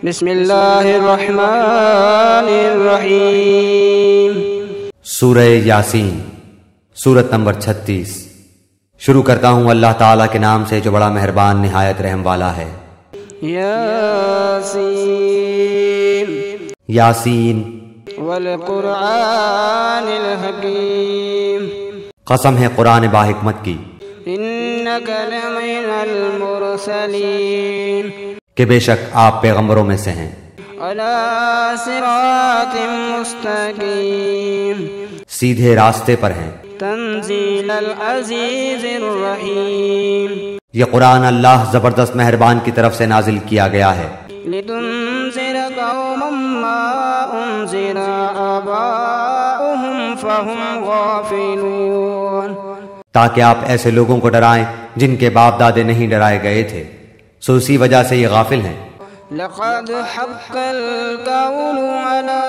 بسم اللہ الرحمن الرحیم۔ سورہ یاسین، سورت نمبر 36۔ شروع کرتا ہوں اللہ تعالیٰ کے نام سے جو بڑا مہربان نہایت رحم والا ہے۔ یاسین یاسین والقرآن الحکیم، قسم ہے قرآن باحکمت کی، انک لمن المرسلین، کہ بے شک آپ پیغمبروں میں سے ہیں، علی صراط مستقیم، سیدھے راستے پر ہیں۔ تنزیل العزیز الرحیم، یہ قرآن اللہ زبردست مہربان کی طرف سے نازل کیا گیا ہے، لتنذر قوما ما انذر آباؤہم فہم غافلون، تاکہ آپ ایسے لوگوں کو ڈرائیں جن کے باپ دادے نہیں ڈرائے گئے تھے، سو اسی وجہ سے یہ غافل ہیں۔ لقد حق القول على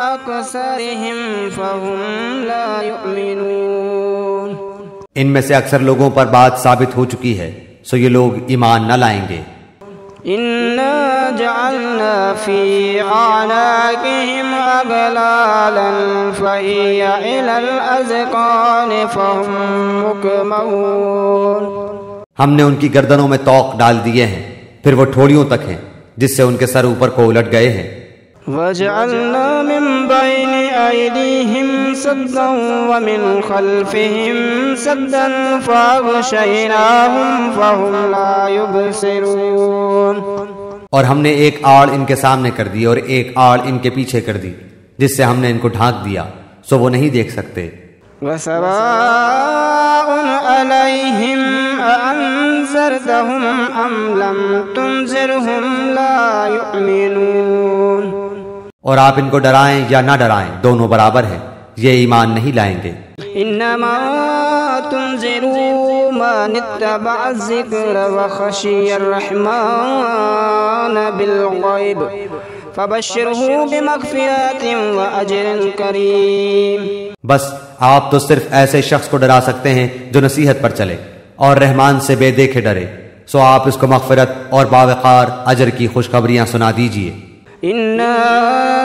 اکثرهم فهم لا يؤمنون، ان میں سے اکثر لوگوں پر بات ثابت ہو چکی ہے، سو یہ لوگ ایمان نہ لائیں گے۔ انا جعلنا في اعناقهم اغلالا فهي الى الاذقان فهم مقمحون، ہم نے ان کی گردنوں میں طوق ڈال دیے ہیں، پھر وہ ٹھوڑیوں تک ہیں جس سے ان کے سر اوپر کو الٹ گئے ہیں۔ وَجَعَلْنَا مِن بَيْنِ أَيْدِيهِمْ سَدًّا وَمِنْ خَلْفِهِمْ سَدًّا فَأَغْشَيْنَاهُمْ فَهُمْ لَا يُبْصِرُونَ، اور ہم نے ایک آڑ ان کے سامنے کر دی اور ایک آڑ ان کے پیچھے کر دی، جس سے ہم نے ان کو ڈھانک دیا، سو وہ نہیں دیکھ سکتے۔ وَسَوَاءٌ عَلَيْهِمْ أَأَنذَرْتَهُمْ أَمْ لَمْ تُنذِرْهُمْ لَا يُؤْمِنُونَ، اور آپ ان کو ڈرائیں یا نہ ڈرائیں دونوں برابر ہیں، یہ ایمان نہیں لائیں گے۔ انما تنذر من اتبع الذکر وخشی الرحمن بالغیب فبشرہ بمغفرۃ واجر کریم، بس آپ تو صرف ایسے شخص کو ڈرا سکتے ہیں جو نصیحت پر چلے اور رحمان سے بے دیکھے ڈرے، سو آپ اس کو مغفرت اور باوقار اجر کی خوشخبریاں سنا دیجئے۔ انا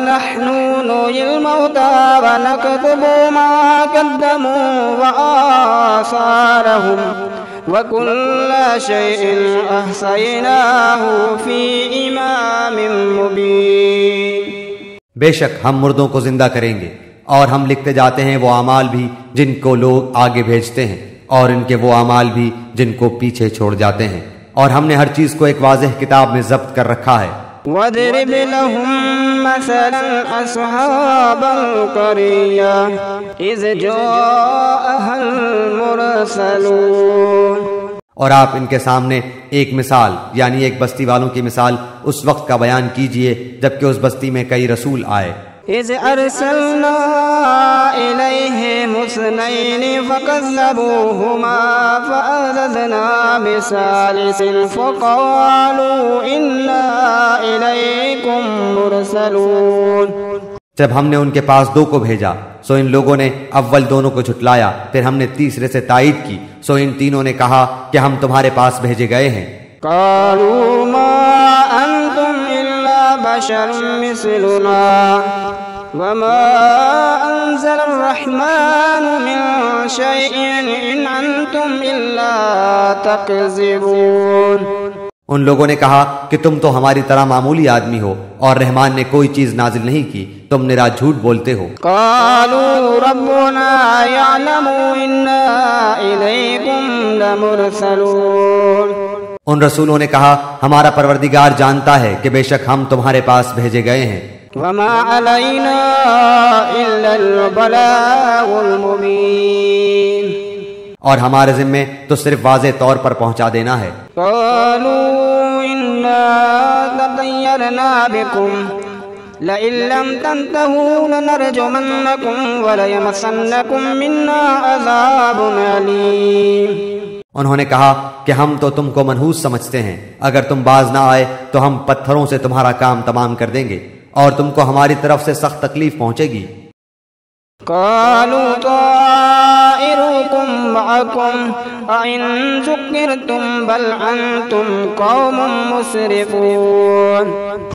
نحن نحيي الموتى ونكتب ما قدموا وآثارهم وكل شيء أحصيناه في إمام مبين، بے شک ہم مردوں کو زندہ کریں گے اور ہم لکھتے جاتے ہیں وہ اعمال بھی جن کو لوگ آگے بھیجتے ہیں اور ان کے وہ اعمال بھی جن کو پیچھے چھوڑ جاتے ہیں، اور ہم نے ہر چیز کو ایک واضح کتاب میں ضبط کر رکھا ہے۔ وَاضْرِبْ لَهُم مَّثَلًا أَصْحَابَ الْقَرْيَةِ إِذْ جَاءَهَا الْمُرْسَلُونَ، اور آپ ان کے سامنے ایک مثال یعنی ایک بستی والوں کی مثال اس وقت کا بیان کیجئے جبکہ اس بستی میں کئی رسول آئے۔ إِذْ أَرْسَلْنَا إِلَيْهِمْ اثْنَيْنِ فَكَذَّبُوهُمَا فَعَزَزْنَا بِثَالِثٍ فَقَالُوا إِنَّا إِلَيْكُمْ مُرْسَلُونَ، جب ہم نے ان کے پاس دو کو بھیجا سو ان لوگوں نے اول دونوں کو جھٹلایا، پھر ہم نے تیسرے سے تائید کی، سو ان تینوں نے کہا کہ ہم تمہارے پاس بھیجے گئے ہیں۔ قالوا ما أنتم إلا بشر مثلنا وما أنزل الرحمن من شيء إن أنتم إلا تكذبون، ان لوگوں نے کہا کہ تم تو ہماری طرح معمولی آدمی ہو اور رحمان نے کوئی چیز نازل نہیں کی، تم نرا جھوٹ بولتے ہو۔ قالوا ربنا يعلم إنا إليكم لمرسلون، ان رسولوں نے کہا ہمارا پروردگار جانتا ہے کہ بے شک ہم تمہارے پاس بھیجے گئے ہیں۔ وما علينا إلا البلاغ المبين، اور ہمارے ذمے تو صرف واضح طور پر پہنچا دینا ہے۔ قالوا إنا تطيرنا بكم لئن لم تنتهوا لنرجمنكم وليمسنكم منا عذاب أليم، انہوں نے کہا کہ ہم تو تم کو منحوس سمجھتے ہیں، اگر تم باز نہ آئے تو ہم پتھروں سے تمہارا کام تمام کر دیں گے اور تم کو ہماری طرف سے سخت تکلیف پہنچے گی۔ قالوا طائركم معكم أَإِن ذُكِّرْتُم بَلْ أَنتُمْ قَوْمٌ مُّسْرِفُونَ۔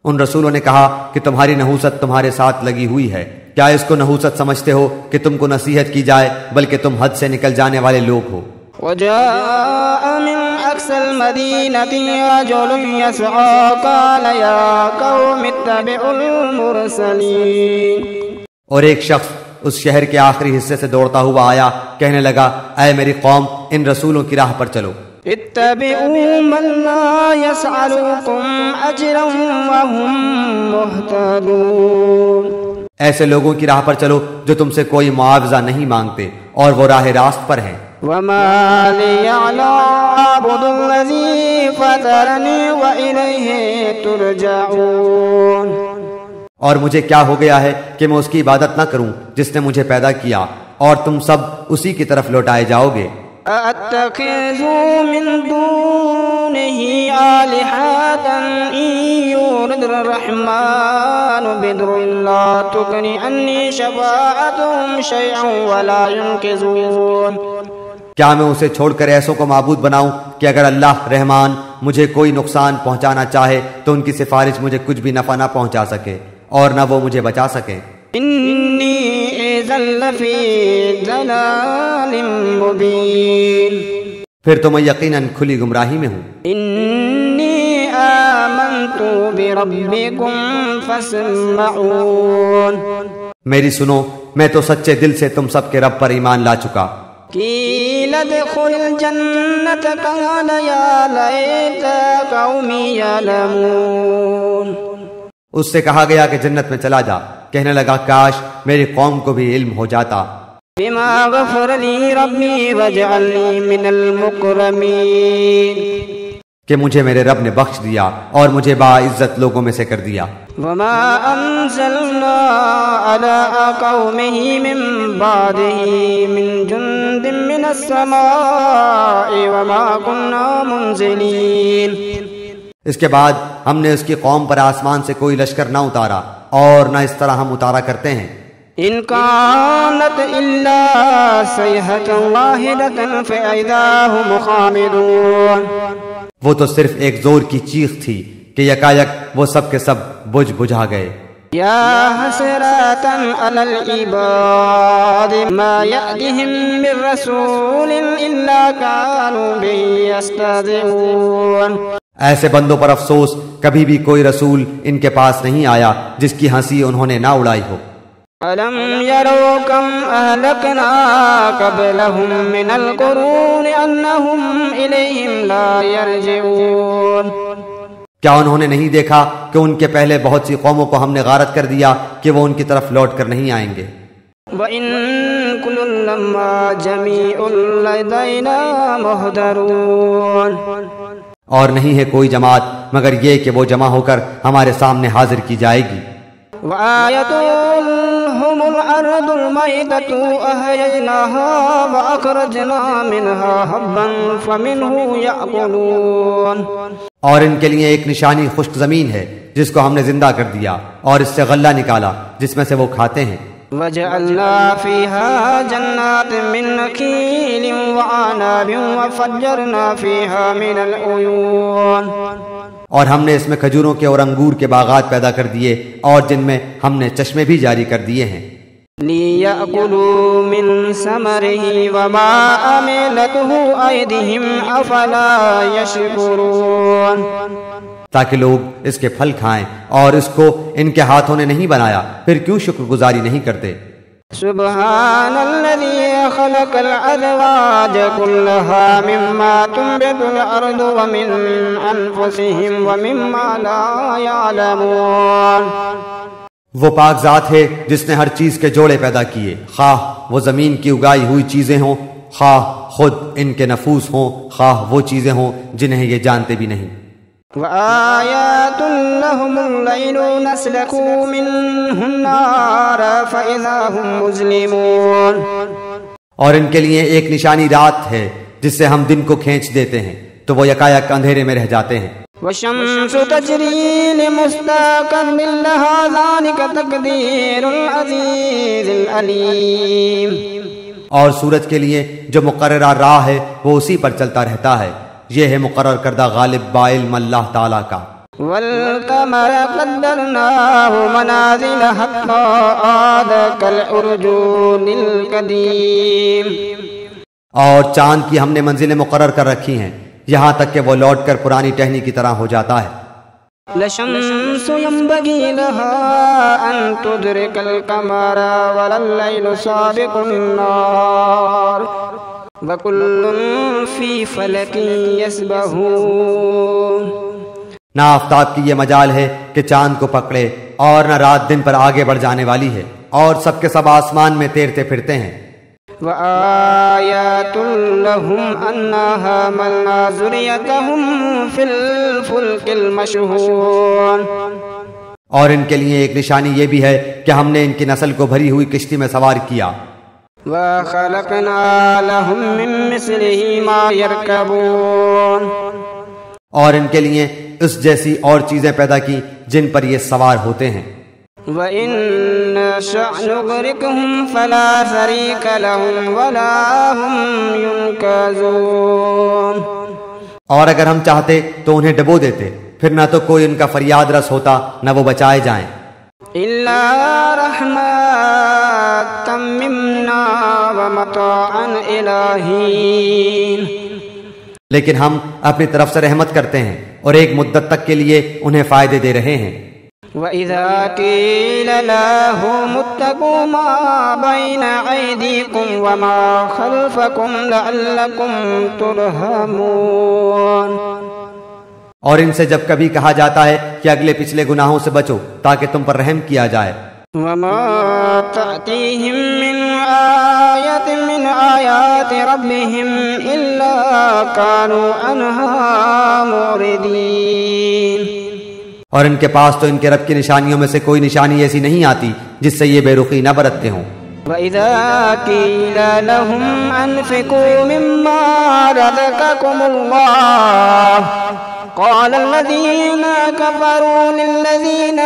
ان رسولوں نے کہا کہ تمہاری نحوست تمہارے ساتھ لگی ہوئی ہے، کیا اس کو نحوست سمجھتے ہو کہ تم کو نصیحت کی جائے، بلکہ تم حد سے نکل جانے والے لوگ ہو۔ وجاء من أقصى المدينة رجل يسعى قال يا قوم اتبعوا المرسلين۔ اور ایک شخص اس شہر کے آخری حصے سے دوڑتا ہوا آیا، کہنے لگا اے میری قوم، ان رسولوں کی راہ پر چلو۔ اتبعوا من لا يسألكم أجرا وهم مهتدون۔ ایسے لوگوں کی راہ پر چلو جو تم سے کوئی معاوضہ نہیں مانگتے اور وہ راہ راست پر ہیں۔ وما لي لا أعبد الذي فطرني وإليه ترجعون۔ اور مجھے کیا ہو گیا ہے کہ میں اس کی عبادت نہ کروں جس نے مجھے پیدا کیا، اور تم سب اسی کی طرف لوٹائے جاؤ گے۔ أَأَتَّخِذُ مِن دُونِهِ آلِهَةً إِن يُرِدْ الرَّحْمَٰنُ بِضُرٍّ لَّا تُغْنِ عَنِّي شَفَاعَتُهُمْ شَيْئًا وَلَا يُنقِذُونِ۔ کیا میں اسے چھوڑ کر ایسوں کو معبود بناؤں کہ اگر اللہ رحمان مجھے کوئی نقصان پہنچانا چاہے تو ان کی سفارش مجھے کچھ بھی نفع نہ پہنچا سکے اور نہ وہ مجھے بچا سکے۔ انی اذا لفی ضلال مبین۔ پھر تو میں یقیناً کھلی گمراہی میں ہوں۔ انی آمنت بربکم فاسمعون۔ میری سنو، میں تو سچے دل سے تم سب کے رب پر ایمان لا چکا۔ قیل ادخل الجنت قال یا لیت قومی یعلمون۔ اس سے کہا گیا کہ جنت میں چلا جا، کہنے لگا کاش میری قوم کو بھی علم ہو جاتا۔ بما غفر لی ربی وجعلنی من المکرمین۔ کہ مجھے میرے رب نے بخش دیا اور مجھے باعزت لوگوں میں سے کر دیا۔ وما انزلنا على قومه من بعده من جند من السماء وما كنا منزلين۔ اس کے بعد ہم نے اس کی قوم پر آسمان سے کوئی لشکر نہ اتارا اور نہ اس طرح ہم اتارا کرتے ہیں۔ ان كانت الا صيحة واحدة فإذا هم خامدون۔ وہ تو صرف ایک زور کی چیخ تھی کہ یکایک وہ سب کے سب بجھ بجھا گئے۔ یا حسرة على العباد ما يأتهم من رسول إلا كانوا به يستهزئون۔ ایسے بندوں پر افسوس، کبھی بھی کوئی رسول ان کے پاس نہیں آیا جس کی ہنسی انہوں نے نہ اڑائی ہو۔ أَلَمْ يَرَوْا كَمْ أَهْلَكْنَا قَبْلَهُمْ مِنَ الْقُرُونِ أَنَّهُمْ إِلَيْهِمْ لَا يَرْجِعُونَ۔ کیا انہوں نے نہیں دیکھا کہ ان کے پہلے بہت سی قوموں کو ہم نے غارت کر دیا کہ وہ ان کی طرف لوٹ کر نہیں آئیں گے۔ وَإِن كُلٌّ لَّمَّا جَمِيعٌ لَّدَيْنَا مُحْضَرُونَ۔ اور نہیں ہے کوئی جماعت مگر یہ کہ وہ جمع ہو کر ہمارے سامنے حاضر کی جائے گی۔ وآية لهم الأرض الميتة أحييناها وأخرجنا منها حبا فمنه يأكلون۔ اور ان کے لیے ایک نشانی خشک زمین ہے جس کو ہم نے زندہ کر دیا اور اس سے غلہ نکالا جس میں سے وہ کھاتے ہیں۔ وجعلنا فيها جنات من نخيل وعناب وفجرنا فيها من العيون۔ اور ہم نے اس میں کھجوروں کے اور انگور کے باغات پیدا کر دیے اور جن میں ہم نے چشمے بھی جاری کر دیے ہیں۔ لِيَأْكُلُوا مِن ثَمَرِهِ وَمَا عَمِلَتْهُ أَيْدِيهِمْ أَفَلَا يَشْكُرُونَ۔ تاکہ لوگ اس کے پھل کھائیں، اور اس کو ان کے ہاتھوں نے نہیں بنایا، پھر کیوں شکر گزاری نہیں کرتے۔ سبحان الذي خلق الأزواج كلها مما تنبت الأرض ومن أنفسهم ومما لا يعلمون۔ وہ پاک ذات ہے جس نے ہر چیز کے جوڑے پیدا کیے، خواہ وہ زمین کی اگائی ہوئی چیزیں ہوں، خواہ خود ان کے نفوس ہوں، خواہ وہ چیزیں ہوں جنہیں یہ جانتے بھی نہیں۔ وآيات لهم الليل نسلك منه النهار فإذا هم مظلمون۔ اور ان کے لیے ایک نشانی رات ہے جس سے ہم دن کو کھینچ دیتے ہیں تو وہ یکایک اندھیرے میں رہ جاتے ہیں۔ والشمس تجري لمستقر لها ذلك تقدير العزيز العليم۔ اور سورج کے لیے جو مقررہ راہ ہے وہ اسی پر چلتا رہتا ہے، یہ ہے مقرر کردہ غالب بعلم اللہ تعالیٰ کا۔ والقمر قدرناه منازل حتى عاد كالعرجون القديم، اور چاند کی ہم نے منزلیں مقرر کر رکھی ہیں یہاں تک کہ وہ لوٹ کر پرانی ٹہنی کی طرح ہو جاتا ہے۔ لَشَمْسُ يَنبَغِي لَهَا أَن تُدْرِكَ الْقَمَرَ وَلَا اللَّيْلُ سَابِقُ النَّهَارِ وَكُلٌّ فِي فَلَكٍ يَسْبَحُونَ۔ نہ آفتاب کی یہ مجال ہے کہ چاند کو پکڑے، اور نہ رات دن پر آگے بڑھ جانے والی ہے، اور سب کے سب آسمان میں تیرتے پھرتے ہیں۔ وآیات لہم انا حملنا ذریتہم فی الفلک المشحون، اور ان کے لیے ایک نشانی یہ بھی ہے کہ ہم نے ان کی نسل کو بھری ہوئی کشتی میں سوار کیا۔ وخلقنا لہم من مثلہ ما یرکبون، اور ان کے لیے اس جیسی اور چیزیں پیدا کی جن پر یہ سوار ہوتے ہیں۔ وَإِن نَّشَأْ نُغْرِقْهُمْ فَلَا شَرِيكَ لَهُمْ وَلَا هُمْ يُنْقَذُونَ، اور اگر ہم چاہتے تو انہیں ڈبو دیتے، پھر نہ تو کوئی ان کا فریاد رس ہوتا نہ وہ بچائے جائیں۔ إِلَّا رَحْمَةً مِّنَّا وَمَتَاعًا إِلَىٰ حِينٍ، لیکن ہم اپنی طرف سے رحمت کرتے ہیں اور ایک مدت تک کے لیے انہیں فائدے دے رہے ہیں۔ وَإِذَا قِيلَ لَهُمُ اتَّقُوا مَا بَيْنَ أَيْدِيكُمْ وَمَا خَلْفَكُمْ لَعَلَّكُمْ تُرْحَمُونَ، اور ان سے جب کبھی کہا جاتا ہے کہ اگلے پچھلے گناہوں سے بچو تاکہ تم پر رحم کیا جائے۔ وَمَا تَأْتِيهِم مِّنْ آيَةٍ مِّنْ آيَاتِ رَبِّهِمْ إِلَّا كَانُوا عَنْهَا مُعْرِضِينَ، اور ان کے پاس تو ان کے رب کی نشانیوں میں سے کوئی نشانی ایسی نہیں آتی جس سے یہ بے رخی نہ برتتے ہوں۔ وَإِذَا قِيلَ لَهُمْ أَنفِقُوا مِمَّا رَزَقَكُمُ اللَّهُ قَالَ الَّذِينَ كَفَرُوا لِلَّذِينَ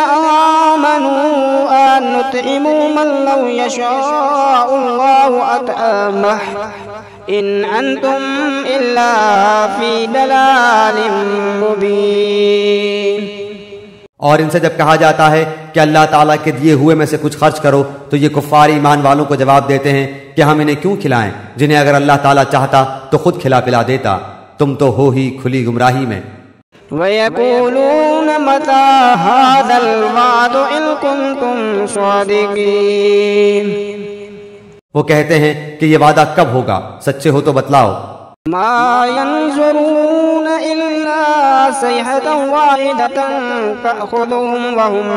آمَنُوا أَنُطْعِمُ مَن لَّوْ يَشَاءُ اللَّهُ أَطْعَمَهُ إِنْ أَنتُمْ إِلَّا فِي ضَلَالٍ مُّبِينٍ، اور ان سے جب کہا جاتا ہے کہ اللہ تعالیٰ کے دیے ہوئے میں سے کچھ خرچ کرو تو یہ کفار ایمان والوں کو جواب دیتے ہیں کہ ہم انہیں کیوں کھلائیں جنہیں اگر اللہ تعالیٰ چاہتا تو خود کھلا پلا دیتا، تم تو ہو ہی کھلی گمراہی میں۔ وَيَقُولُونَ مَتَىٰ هَٰذَا الْوَعْدُ إِن كُنتُمْ صَادِقِينَ، وہ کہتے ہیں کہ یہ وعدہ کب ہوگا، سچے ہو تو بتلاؤ۔ مَا يَنظُرُونَ إِلَّا صَيْحَةً وَاحِدَةً تَأْخُذُهُمْ وَهُمْ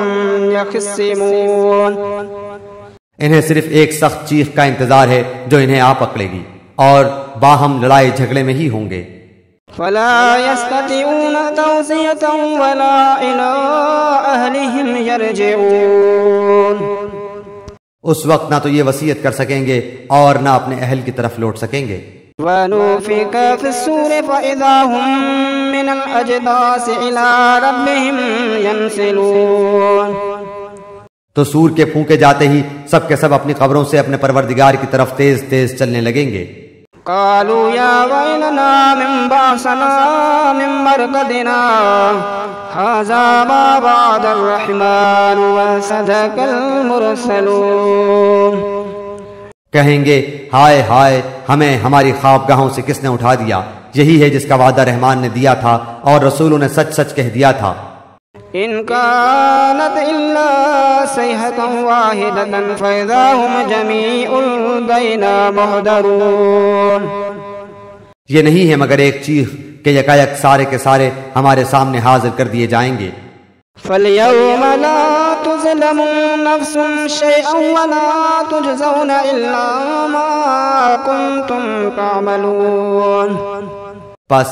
يَخِصِّمُونَ، انہیں صرف ایک سخت چیخ کا انتظار ہے جو انہیں آ پکڑے گی، اور باہم لڑائی جھگڑے میں ہی ہوں گے۔ فَلَا يَسْتَطِيعُونَ تَوْصِيَةً وَلَا إِلَىٰ أَهْلِهِمْ يَرْجِعُونَ، اس وقت نہ تو یہ وصیت کر سکیں گے اور نہ اپنے اہل کی طرف لوٹ سکیں گے۔ وَنُفِخَ فِي الصُّورِ فَإِذَا هُم مِّنَ الْأَجْدَاثِ إِلَىٰ رَبِّهِمْ يَنْسِلُونَ، تو سور کے پھونکے جاتے ہی سب کے سب اپنی قبروں سے اپنے پروردگار کی طرف تیز تیز چلنے لگیں گے۔ قالوا يا ويلنا من بعثنا من مرقدنا هذا ما وعد الرحمن وصدق المرسلون، کہیں گے ہائے ہائے ہمیں ہماری خوابگاہوں سے کس نے اٹھا دیا، یہی ہے جس کا وعدہ رحمان نے دیا تھا اور رسولوں نے سچ سچ کہہ دیا تھا۔ ان كانت الا صيحة واحدة فإذا هم جميع لدينا محضرون، یہ نہیں ہے مگر ایک چیخ کہ یکایک سارے کے سارے ہمارے سامنے حاضر کر دیے جائیں گے۔ فَالْيَوْمَ لَا تُظْلَمُ نَفْسٌ شَيْئًا وَلَا تُجْزَوْنَ إِلَّا مَا كُنتُمْ تَعْمَلُونَ، پس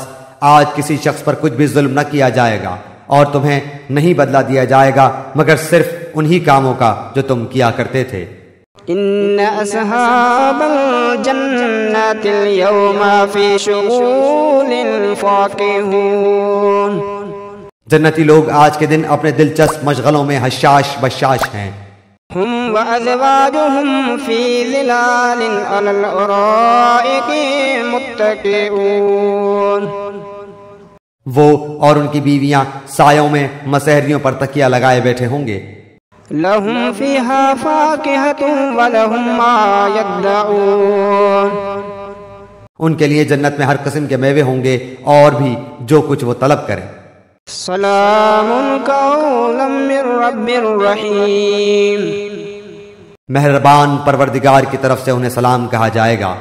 آج کسی شخص پر کچھ بھی ظلم نہ کیا جائے گا اور تمہیں نہیں بدلہ دیا جائے گا مگر صرف انہی کاموں کا جو تم کیا کرتے تھے۔ إن أصحاب الجنة اليوم في شغول فاكهون، جنتی لوگ آج کے دن اپنے دلچسپ مشغلوں میں حشاش بشاش ہیں۔ هم وأزواجهم في ظلال على الأرائك متكئون. وہ اور ان کی بیویاں سایوں میں مسہریوں پر تکیہ لگائے بیٹھے ہوں گے. لهم فيها فاكهة ولهم ما يدعون. ان کے لیے جنت میں ہر قسم کے میوے ہوں گے اور بھی جو کچھ وہ طلب کریں. سلام قولا من رب رحیم. مہربان پروردگار کی طرف سے انہیں سلام کہا جائے گا.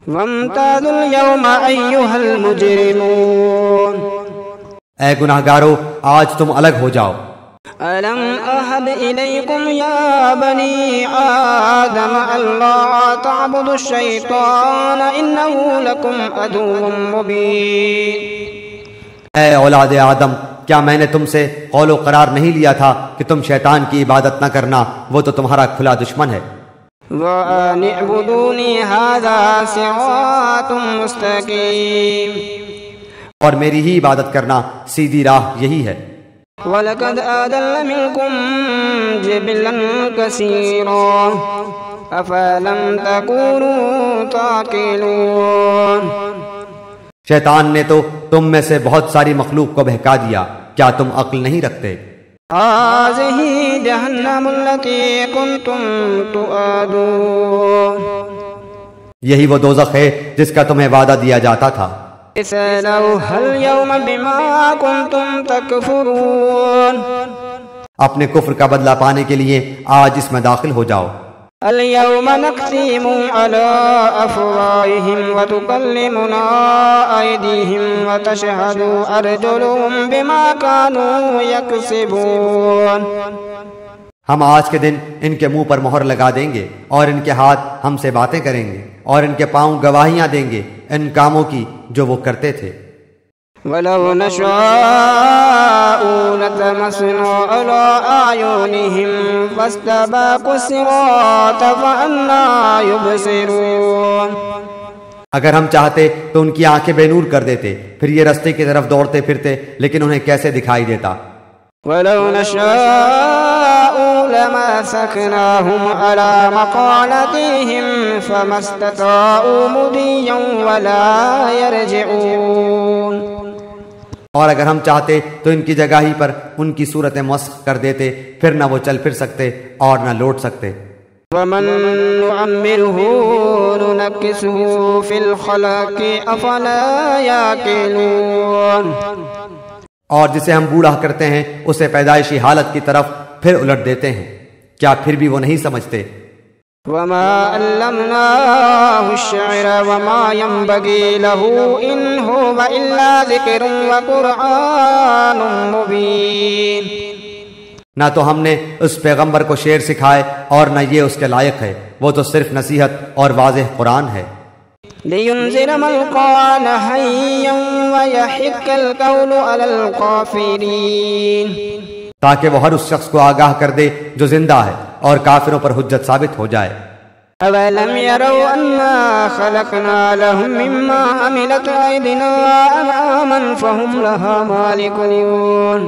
وامتازوا اليوم أيها المجرمون. اے گناہگارو آج تم الگ ہو جاؤ. ألم أعهد إليكم يا بني آدم ألا تعبدوا الشيطان إنه لكم عدو مبين. اے اولاد آدم کیا میں نے تم سے قول و قرار نہیں لیا تھا کہ تم شیطان کی عبادت نہ کرنا، وہ تو تمہارا کھلا دشمن ہے. وَأَنِ اعْبُدُونِي هَذَا صِرَاطٌ مُسْتَقِيمٌ. اور میری ہی عبادت کرنا سیدھی راہ یہی ہے. وَلَقَدْ أَضَلَّ مِنكُمْ جِبِلًّا كَثِيرًا أَفَلَمْ تَكُونُوا تَعْقِلُونَ. شیطان نے تو تم میں سے بہت ساری مخلوق کو بہکا دیا، کیا تم عقل نہیں رکھتے؟ هذه جهنم التي كنتم توعدون. یہی وہ دوزخ ہے جس کا تمہیں وعدہ دیا جاتا تھا. اصلوها اليوم بما كنتم تكفرون. اپنے کفر کا بدلہ پانے کے لیے آج اس میں داخل ہو جاؤ. اليوم نختم على أفواههم وتكلمنا أيديهم وتشهد أرجلهم بما كانوا يكسبون. ہم آج کے دن ان کے منہ پر مہر لگا دیں گے اور ان کے ہاتھ ہم سے باتیں کریں گے اور ان کے پاؤں گواہیاں دیں گے ان کاموں کی جو وہ کرتے تھے. وَلَوْ نَشَاءُ لَطَمَسْنَا عَلَىٰ أَعْيُنِهِمْ فَاسْتَبَاقُوا الصِّرَاطَ فَأَنَّىٰ يُبْصِرُونَ. اگر ہم چاہتے تو ان کی آنکھیں بے نور کر دیتے، پھر یہ رستے کی طرف دوڑتے پھرتے، لیکن انہیں کیسے دکھائی دیتا. وَلَوْ نَشَاءُ لَمَسَخْنَاهُمْ عَلَىٰ مَقَالَتِهِمْ فَمَا اسْتَطَاعُوا مُضِيًّا وَلَا يَرْجِعُونَ. اور اگر ہم چاہتے تو ان کی جگہ ہی پر ان کی صورتیں مسخ کر دیتے، پھر نہ وہ چل پھر سکتے اور نہ لوٹ سکتے. وَمَن نُّعَمِّرْهُ نُنَكِّسْهُ فِي الْخَلْقِ أَفَلَا يَعْقِلُونَ. اور جسے ہم بوڑھا کرتے ہیں اسے پیدائشی حالت کی طرف پھر الٹ دیتے ہیں، کیا پھر بھی وہ نہیں سمجھتے؟ وَمَا عَلَّمْنَاهُ الشِّعْرَ وَمَا يَنبَغِي لَهُ إِنْ هُوَ إِلَّا ذِكْرٌ وَقُرْآنٌ مُّبِينٌ. نہ تو ہم نے اس پیغمبر کو شعر سکھائے اور نہ یہ اس کے لائق ہے، وہ تو صرف نصیحت اور واضح قرآن ہے. لِيُنذِرَ مَن كَانَ حَيًّا وَيَحِقَّ الْقَوْلُ عَلَى الْكَافِرِينَ. تاکہ وہ ہر اس شخص کو آگاہ کر دے جو زندہ ہے اور کافروں پر حجت ثابت ہو جائے. أَوَلَمْ يَرَوْا أَنَّا خَلَقْنَا لَهُم مِّمَّا عَمِلَتْ أَيْدِينَا أَنْعَامًا فَهُمْ لَهَا مَالِكُونَ.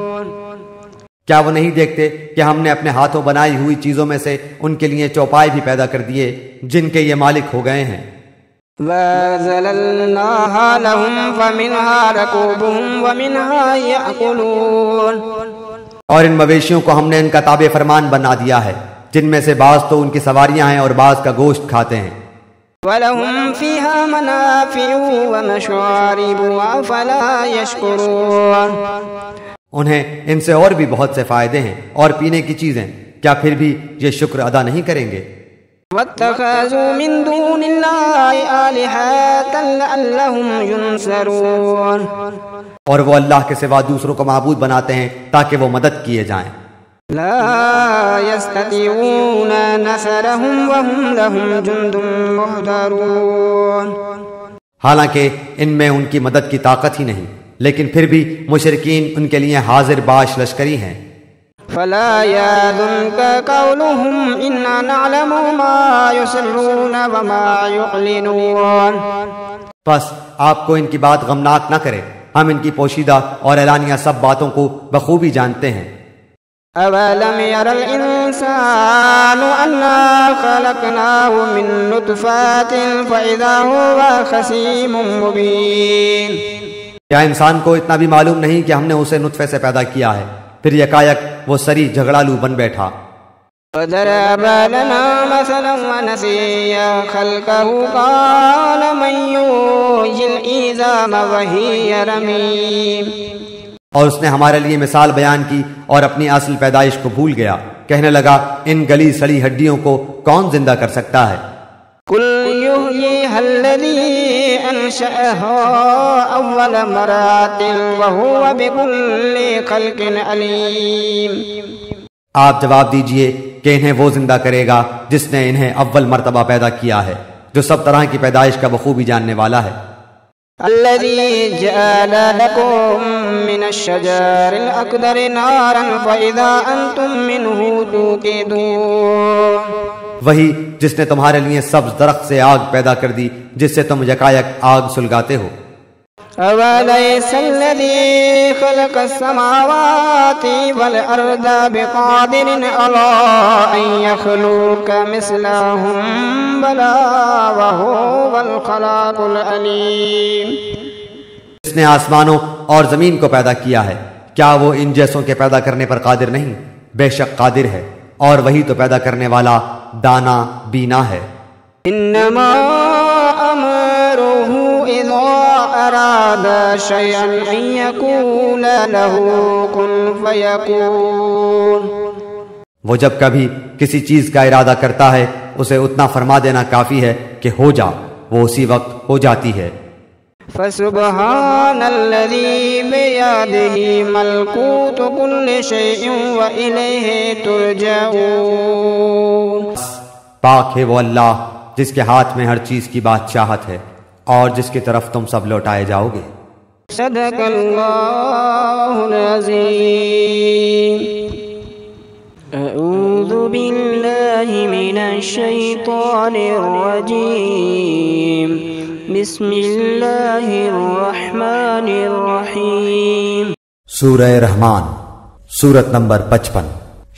کیا وہ نہیں دیکھتے کہ ہم نے اپنے ہاتھوں بنائی ہوئی چیزوں میں سے ان کے لیے چوپائے بھی پیدا کر دیے جن کے یہ مالک ہو گئے ہیں. وَذَلَلْنَاهَا لَهُمْ فَمِنْهَا رَكُوبُهُمْ وَمِنْهَا يَأْكُلُونَ. اور ان مویشیوں کو ہم نے ان کا تابع فرمان بنا دیا ہے، جن میں سے بعض تو ان کی سواریاں ہیں اور بعض کا گوشت کھاتے ہیں. وَلَهُمْ فِيهَا مَنَافِعُ وَمَشَارِبُ أَفَلَا يَشْكُرُونَ. انہیں ان سے اور بھی بہت سے فائدے ہیں اور پینے کی چیزیں، کیا پھر بھی یہ شکر ادا نہیں کریں گے؟ وَاتَّخَذُوا مِن دُونِ اللَّهِ آلِهَةً لَعَلَّهُمْ يُنصَرُونَ. اور وہ اللہ کے سوا دوسروں کو معبود بناتے ہیں تاکہ وہ مدد کیے جائیں. لا يستطيعون نصرهم وهم لهم جند محضرون. حالانکہ ان میں ان کی مدد کی طاقت ہی نہیں، لیکن پھر بھی مشرکین ان کے لیے حاضر باش لشکری ہیں. فلا يحزنك قولهم إنا نعلم ما يسرون وما يعلنون. بس آپ کو ان کی بات غمناک نہ کرے، ہم ان کی پوشیدہ اور اعلانیہ سب باتوں کو بخوبی جانتے ہیں. أولم ير الإنسان أنا خلقناه من نطفة فإذا هو خصيم مبين. کیا انسان کو اتنا بھی معلوم نہیں کہ ہم نے اسے نطفے سے پیدا کیا ہے، پھر یکایک وہ سری جھگڑالو بن بیٹھا. وضرب لنا مثلا ونسي خلقه قال من يحيي العظام وهي رميم. اور اس نے ہمارے لیے مثال بیان کی اور اپنی اصل پیدائش کو بھول گیا. کہنے لگا ان گلی سڑی ہڈیوں کو کون زندہ کر سکتا ہے؟ قل يحييها الذي أنشأها أول مرة وهو بكل خلق عليم. آپ جواب دیجئے کہ انہیں وہ زندہ کرے گا جس نے انہیں اول مرتبہ پیدا کیا ہے، جو سب طرح کی پیدائش کا بخوبی جاننے والا ہے. الذي جعل لكم من الشجر الأخضر نارا فإذا أنتم منه توقدون. وہی جس نے تمہارے لیے سبز درخت سے آگ پیدا کر دی جس سے تم یکایک آگ سلگاتے ہو. أوليس الذي خلق السماوات والأرض بقادر على أن يخلق مثلهم بلى وهو الخلاق العليم. جس نے آسمانوں اور زمین کو پیدا کیا ہے، کیا وہ ان جیسوں کے پیدا کرنے پر قادر نہیں؟ بے شک قادر ہے، اور وہی تو پیدا کرنے والا دانا بینا ہے. انما امره اذا اراد شيئا ان يقول له كن فيكون. وہ جب کبھی کسی چیز کا ارادہ کرتا ہے اسے اتنا فرما دینا کافی ہے کہ ہو جا، وہ اسی وقت ہو جاتی ہے. فسبحان الذي بيده ملكوت كل شيء وإليه ترجعون. پاک ہے وہ اللہ جس کے ہاتھ میں ہر چیز کی بادشاہت ہے اور جس کی طرف تم سب لوٹائے جاؤ گے. صدق اللہ العظیم. اعوذ باللہ من الشیطان الرجیم. بسم اللہ الرحمن الرحیم. سورہ رحمان، سورت نمبر 55.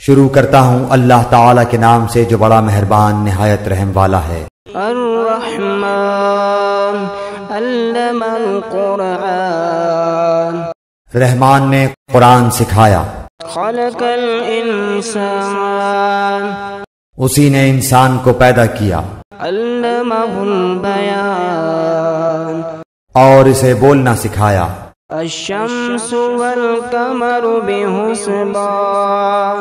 شروع کرتا ہوں اللہ تعالی کے نام سے جو بڑا مہربان نہایت رحم والا ہے. الرحمن علم القرآن. رحمان نے قرآن سکھایا. خلق الانسان. اسی نے انسان کو پیدا کیا. علمہ البیان. اور اسے بولنا سکھایا. الشمس والقمر بحسبان.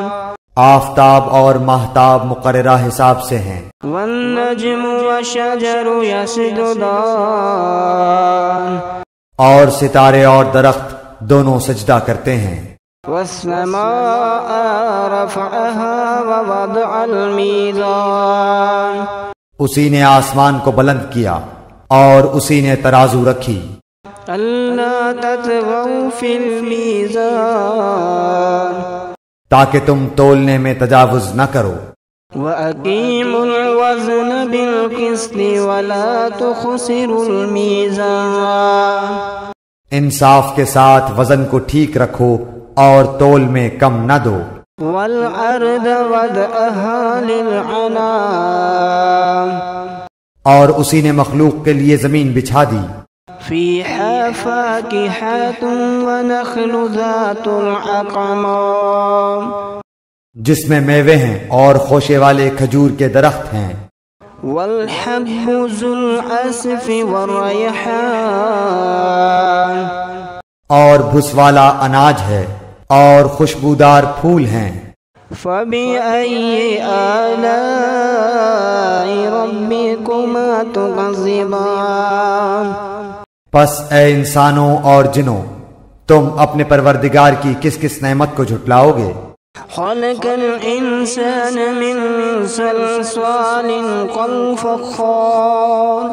آفتاب اور ماہتاب مقررہ حساب سے ہیں. والنجم والشجر یسجدان. اور ستارے اور درخت دونوں سجدہ کرتے ہیں. والسماء رفعها ووضع المیزان. اسی نے آسمان کو بلند کیا اور اسی نے ترازو رکھی. اللہ تطغوا فی المیزان. تاکہ تم تولنے میں تجاوز نہ کرو. وَأَقِيمُوا الْوَزْنَ بِالْقِسْطِ وَلَا تُخْسِرُوا الْمِيزَانَ. انصاف کے ساتھ وزن کو ٹھیک رکھو اور تول میں کم نہ دو. وَالْأَرْضَ وَضَعَهَا لِلْأَنَامِ. اور اسی نے مخلوق کے لیے زمین بچھا دی. فِيهَا فَاكِهَةٌ وَنَخْلُ ذَاتُ الْأَكْمَامِ. جس میں میوے ہیں اور خوشے والے کھجور کے درخت ہیں. وَالْحَبُّ ذُو الْعَصْفِ وَالرَّيْحَانِ. اور بھس والا اناج ہے اور خوشبودار پھول ہیں. فَبِأَيِّ آلَاءِ رَبِّكُمَا تُكَذِّبَانِ. پس اے انسانوں اور جنوں، تم اپنے پروردگار کی کس کس نعمت کو جھٹلاؤ گے؟ خلق الانسان من صلصال كالفخار.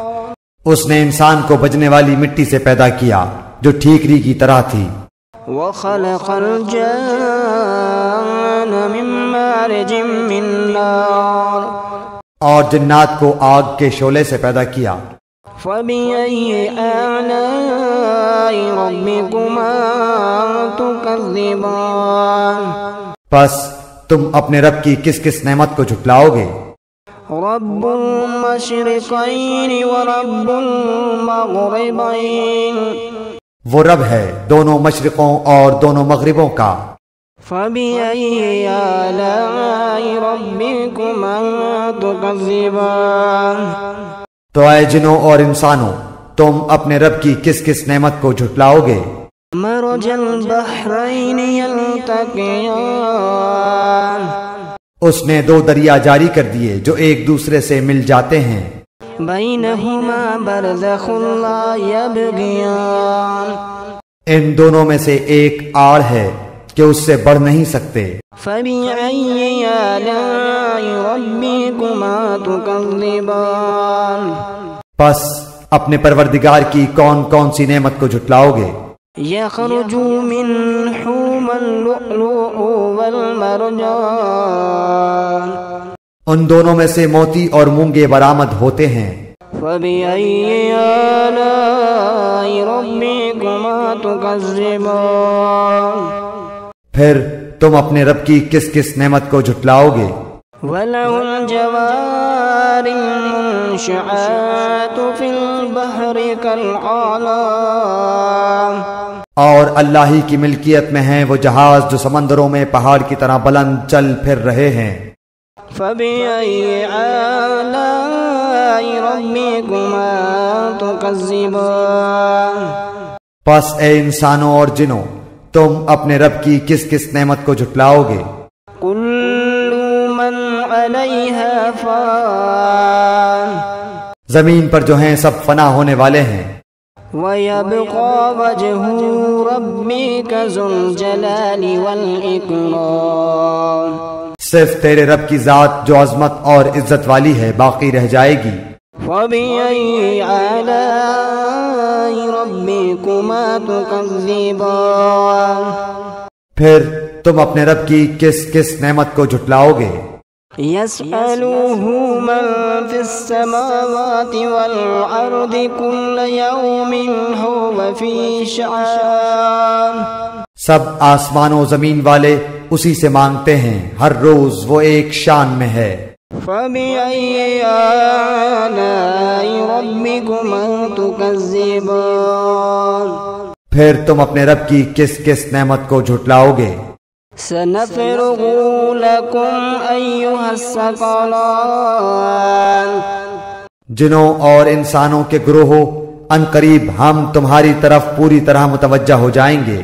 اس نے انسان کو بجنے والی مٹی سے پیدا کیا جو ٹھیکری کی طرح تھی. وخلق الجان من مارج من نار. اور جنات کو آگ کے شعلے سے پیدا کیا. فبأي آلاء ربكما تكذبان. پس تم اپنے رب کی کس کس نعمت کو جھٹلاؤ گے؟ رب المشرقین ورب المغربین، وہ رب ہے دونوں مشرقوں اور دونوں مغربوں کا۔ فبأي آلاء ربكما تكذبان، تو اے جنوں اور انسانوں، تم اپنے رب کی کس کس نعمت کو جھٹلاؤ گے؟ مرج البحرین یلتقیان، اس نے دو دریا جاری کر دیے جو ایک دوسرے سے مل جاتے ہیں، بینہما برزخ لا یبغیان، ان دونوں میں سے ایک آڑ ہے کہ اس سے بڑھ نہیں سکتے۔ فبأي آلاء ربكما تكذبان، پس اپنے پروردگار کی کون کون سی نعمت کو جھٹلاؤ گے؟ يخرج منهما اللؤلؤ والمرجان، ان دونوں میں سے موتی اور مونگے برآمد ہوتے ہیں۔ فبأي آلاء ربكما تكذبان، پھر تم اپنے رب کی کس کس نعمت کو جھٹلاؤ گے؟ وله الجوار المنشآت في البحر كالأعلام، اور اللہ ہی کی ملکیت میں ہیں وہ جہاز جو سمندروں میں پہاڑ کی طرح بلند چل پھر رہے ہیں۔ فبأي آلاء ربكما تكذبان، پس اے انسانوں اور جنوں، تم اپنے رب کی کس کس نعمت کو جھٹلاؤ گے؟ كل من عليها فان، زمین پر جو ہیں سب فنا ہونے والے ہیں، ويبقى وجه ربك ذو الجلال والإكرام، صرف تیرے رب کی ذات جو عظمت اور عزت والی ہے باقی رہ جائے گی۔ فبأي آلاء ربكما تكذبان، پھر تم اپنے رب کی کس کس نعمت کو جھٹلاؤ گے؟ يسأله من في السماوات والأرض كل يوم هو في شأن، سب آسمان و زمین والے اسی سے مانگتے ہیں، ہر روز وہ ایک شان میں ہے۔ فبأي آلاء ربكما تكذبان، پھر تم اپنے رب کی کس کس نعمت کو جھٹلاؤ گے؟ سنفرغ لكم أيها الثقلان، جنوں اور انسانوں کے گروہوں، ان قریب ہم تمہاری طرف پوری طرح متوجہ ہو جائیں گے۔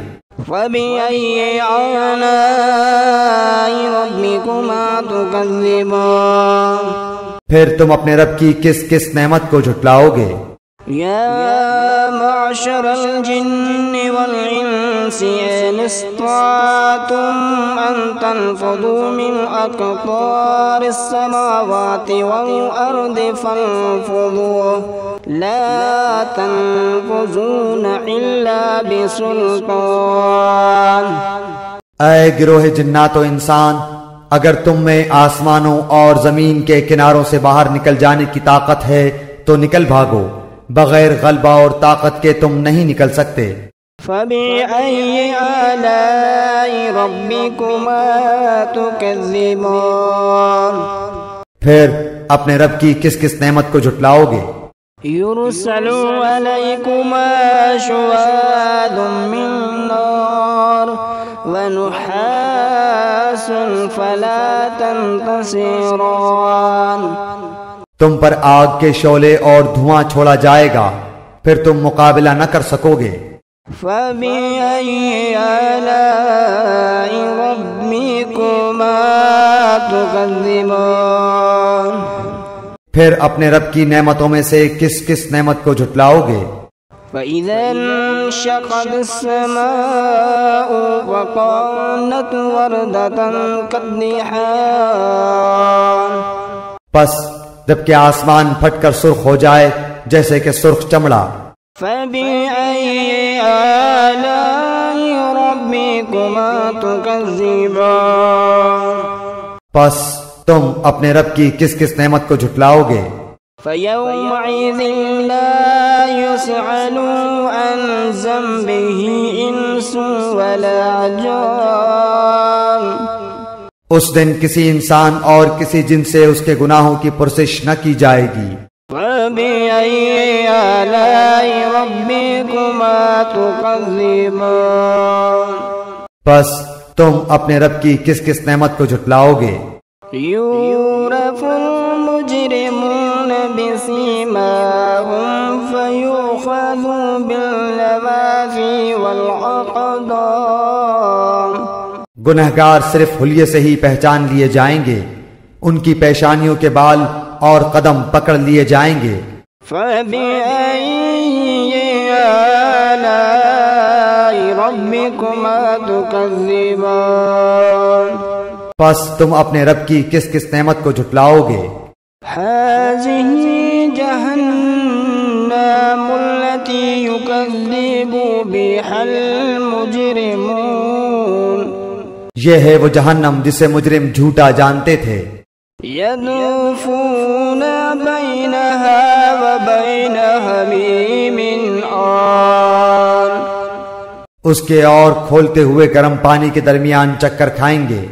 فبأي آلاء ربكما تكذبان، پھر تم اپنے رب کی کس کس نعمت کو جھٹلاؤ گے؟ يا معشر الجن والإنس إن استطعتم أن تنفذوا من أقطار السماوات والأرض فانفذوا لا تنفذون إلا بسلطان، اے گروہ جنات و انسان، اگر تم میں آسمانوں اور زمین کے کناروں سے باہر نکل جانے کی طاقت ہے تو نکل بھاگو، بغیر غلبہ اور طاقت کے تم نہیں نکل سکتے۔ فبأي آلاء ربكما تكذبان، پھر اپنے رب کی کس کس نعمت کو جھٹلاؤ گے؟ يرسل عليكما شواظ من نار ونحاس فلا تنتصران، تم پر آگ کے شعلے اور دھواں چھوڑا جائے گا، پھر تم مقابلہ نہ کر سکو گے۔ فبأي آلاء ربكما تكذبان، پھر اپنے رب کی نعمتوں میں سے کس کس نعمت کو جھٹلاؤ گے؟ فإذا انشقت السماء وكانت وردة كالدحان، پس جبکہ آسمان پھٹ کر سرخ ہو جائے جیسے کہ سرخ چمڑا۔ فبأي آلاء ربكما تكذبان، پس تم اپنے رب کی کس کس نعمت کو جھٹلاؤ گے؟ فيومئذ لا يسأل عن ذنبه إنس ولا جان، اس دن کسی انسان اور کسی جن سے اس کے گناہوں کی پرسش نہ کی جائے گی۔ فَبِأَيِّ آلَاءِ رَبِّكُمَا تُكَذِّبَانِ پس تم اپنے رب کی کس کس نعمت کو جھٹلاؤ گے؟ يُعْرَفُ الْمُجْرِمُونَ بِسِيمَاهُمْ فَيُؤْخَذُ بِالنَّوَاصِي وَالْأَقْدَامِ گنہگار صرف حلیے سے ہی پہچان لیے جائیں گے، ان کی پیشانیوں کے بال اور قدم پکڑ لیے جائیں گے۔ فَبِأَيِّ آلَاءِ رَبِّكُمَا تُكَذِّبَانِ پس تم اپنے رب کی کس کس نعمت کو جھٹلاؤ گے؟ هَٰذِهِ جَهَنَّمُ الَّتِي يُكَذِّبُ بِهَا الْمُجْرِمُونَ یہ ہے وہ جہنم جسے مجرم جھوٹا جانتے تھے۔ يَطُوفُونَ بَيْنَهَا وَبَيْنَ حَمِيمٍ آنٍ اس کے اور کھولتے ہوئے گرم پانی کے درمیان چکر کھائیں گے۔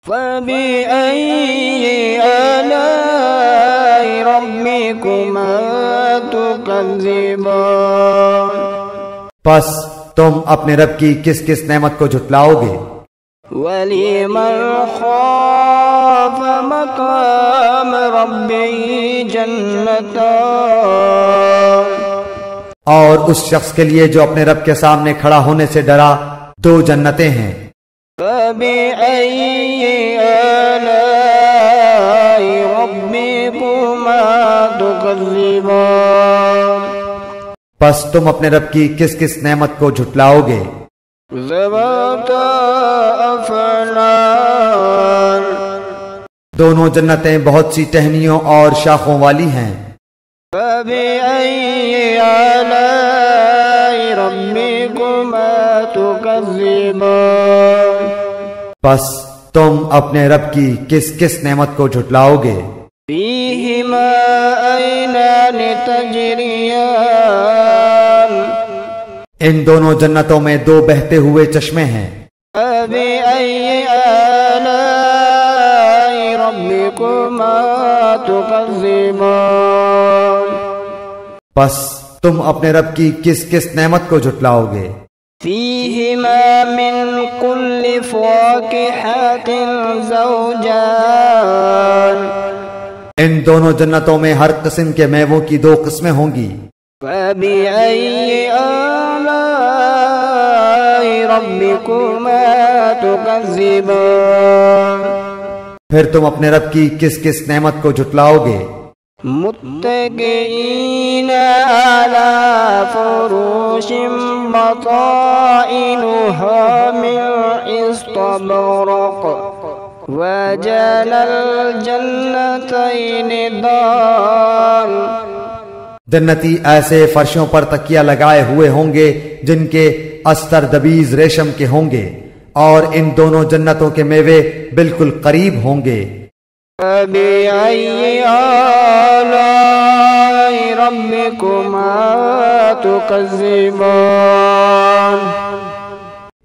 فَبِأَيِّ آلَاءِ رَبِّكُمَا تُكَذِّبَانِ پس تم اپنے رب کی کس کس نعمت کو جھٹلاؤ گے؟ وَلِمَنْ خَافَ مَقَامَ رَبِّهِ جَنَّتَانِ اور اس شخص کے لیے جو اپنے رب کے سامنے کھڑا ہونے سے ڈرا، دو جنتیں ہیں۔ فَبِأَيِّ آلَاءِ رَبِّكُمَا تُكَذِّبَانِ پس تم اپنے رب کی کس کس نعمت کو جھٹلاؤ گے؟ ذَوَاتَا أَفْنَانٍ دونوں جنتیں بہت سی ٹہنیوں اور شاخوں والی ہیں۔ فَبِأَيِّ آلَاءِ رَبِّكُمَا تُكَذِّبَانِ پس تم اپنے رب کی کس کس نعمت کو جھٹلاؤ گے؟ فِيهِمَا عَيْنَانِ تَجْرِيَانِ ان دونوں جنتوں میں دو بہتے ہوئے چشمے ہیں۔ فَبِأَيِّ آلَاءِ رَبِّكُمَا تُكَذِّبَانِ پس تم اپنے رب کی کس کس نعمت کو جھٹلاؤ گے؟ فِيهِمَا مِن كُلِّ فَاكِهَةٍ زَوْجَانِ ان دونوں جنتوں میں ہر قسم کے میووں کی دو قسمیں ہوں گی۔ فَبِأَيِّ آلَاءِ رَبِّكُمَا تُكَذِّبَانِ پھر تم اپنے رب کی کس کس نعمت کو جھٹلاؤ گے؟ متكئين على فروش بطائنها من استبرق وجنى الجنتين دان جنتی ایسے فرشوں پر تکیہ لگائے ہوئے ہوں گے جن کے استر دبیز ریشم کے ہوں گے، اور ان دونوں جنتوں کے میوے بالکل قریب ہوں گے۔ فَبِأَيِّ آلَاءِ رَبِّكُمَا تُكَذِّبَانِ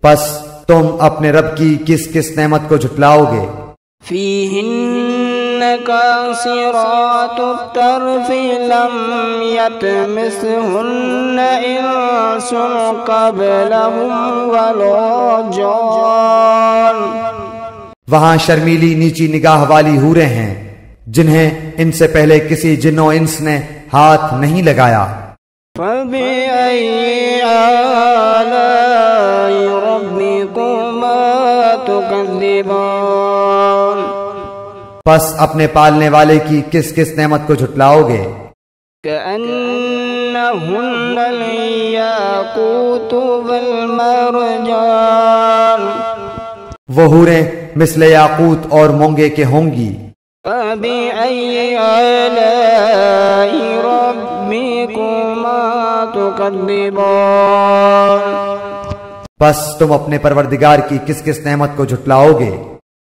پس تم اپنے رب کی کس کس نعمت کو جھٹلاؤ گے؟ فِيهِنَّ قَاصِرَاتُ الطَّرْفِ لَمْ يَطْمِثْهُنَّ إِنسٌ قَبْلَهُمْ وَلَا جَانٌ وہاں شرمیلی نیچی نگاہ والی حوریں ہیں جنہیں ان سے پہلے کسی جن و انس نے ہاتھ نہیں لگایا۔ فَبِأَيِّ آلَاءِ رَبِّكُمَا تُكَذِّبَانِ پس اپنے پالنے والے کی کس کس نعمت کو جھٹلاؤ گے؟ كَأَنَّهُنَّ الْيَاقُوتُ وَالْمَرْجَانُ وہ حوریں مثل یاقوت اور مونگے کے ہوں گی۔ فَبِأَيِّ آلَاءِ رَبِّكُمَا تُكَذِّبَانِ پس تم اپنے پروردگار کی کس کس نعمت کو جھٹلاؤ گے؟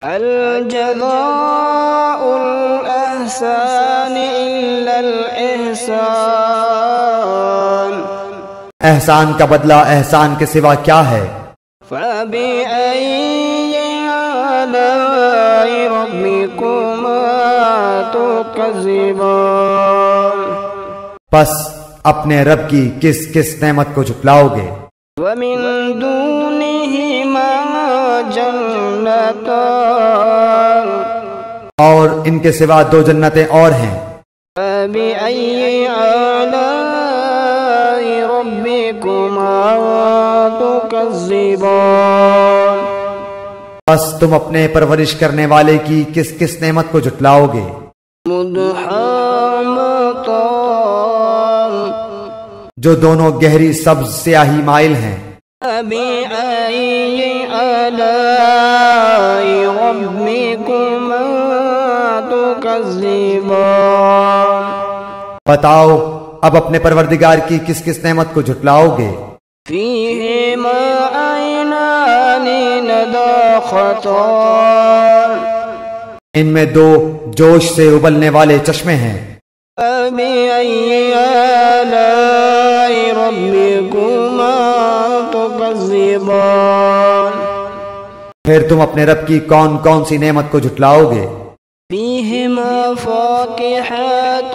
الجزاء الإحسان إلا الإحسان احسان کا بدلہ احسان کے سوا کیا ہے؟ فَبِأَيِّ آلاء ربكما تكذبان پس اپنے رب کی کس کس نعمت کو جھٹلاؤ گے؟ ومن دونهما جنتان اور ان کے سوا دو جنتیں اور ہیں۔ فبأي آلاء ربكما تكذبان بس تم اپنے پرورش کرنے والے کی کس کس نعمت کو جھٹلاؤ گے؟ مدحضتان جو دونوں گہری سبز سیاہی مائل ہیں۔ فبأي آلاء ربكما تكذبان بتاؤ اب اپنے پروردگار کی کس کس نعمت کو جھٹلاؤ گے؟ فيهما عينان نضاختان ان میں دو جوش سے ابلنے والے چشمے ہیں۔ فبأي آلاء ربكما تكذبان پھر تم اپنے رب کی کون کون سی نعمت کو جھٹلاؤ گے؟ فيهما فاكهة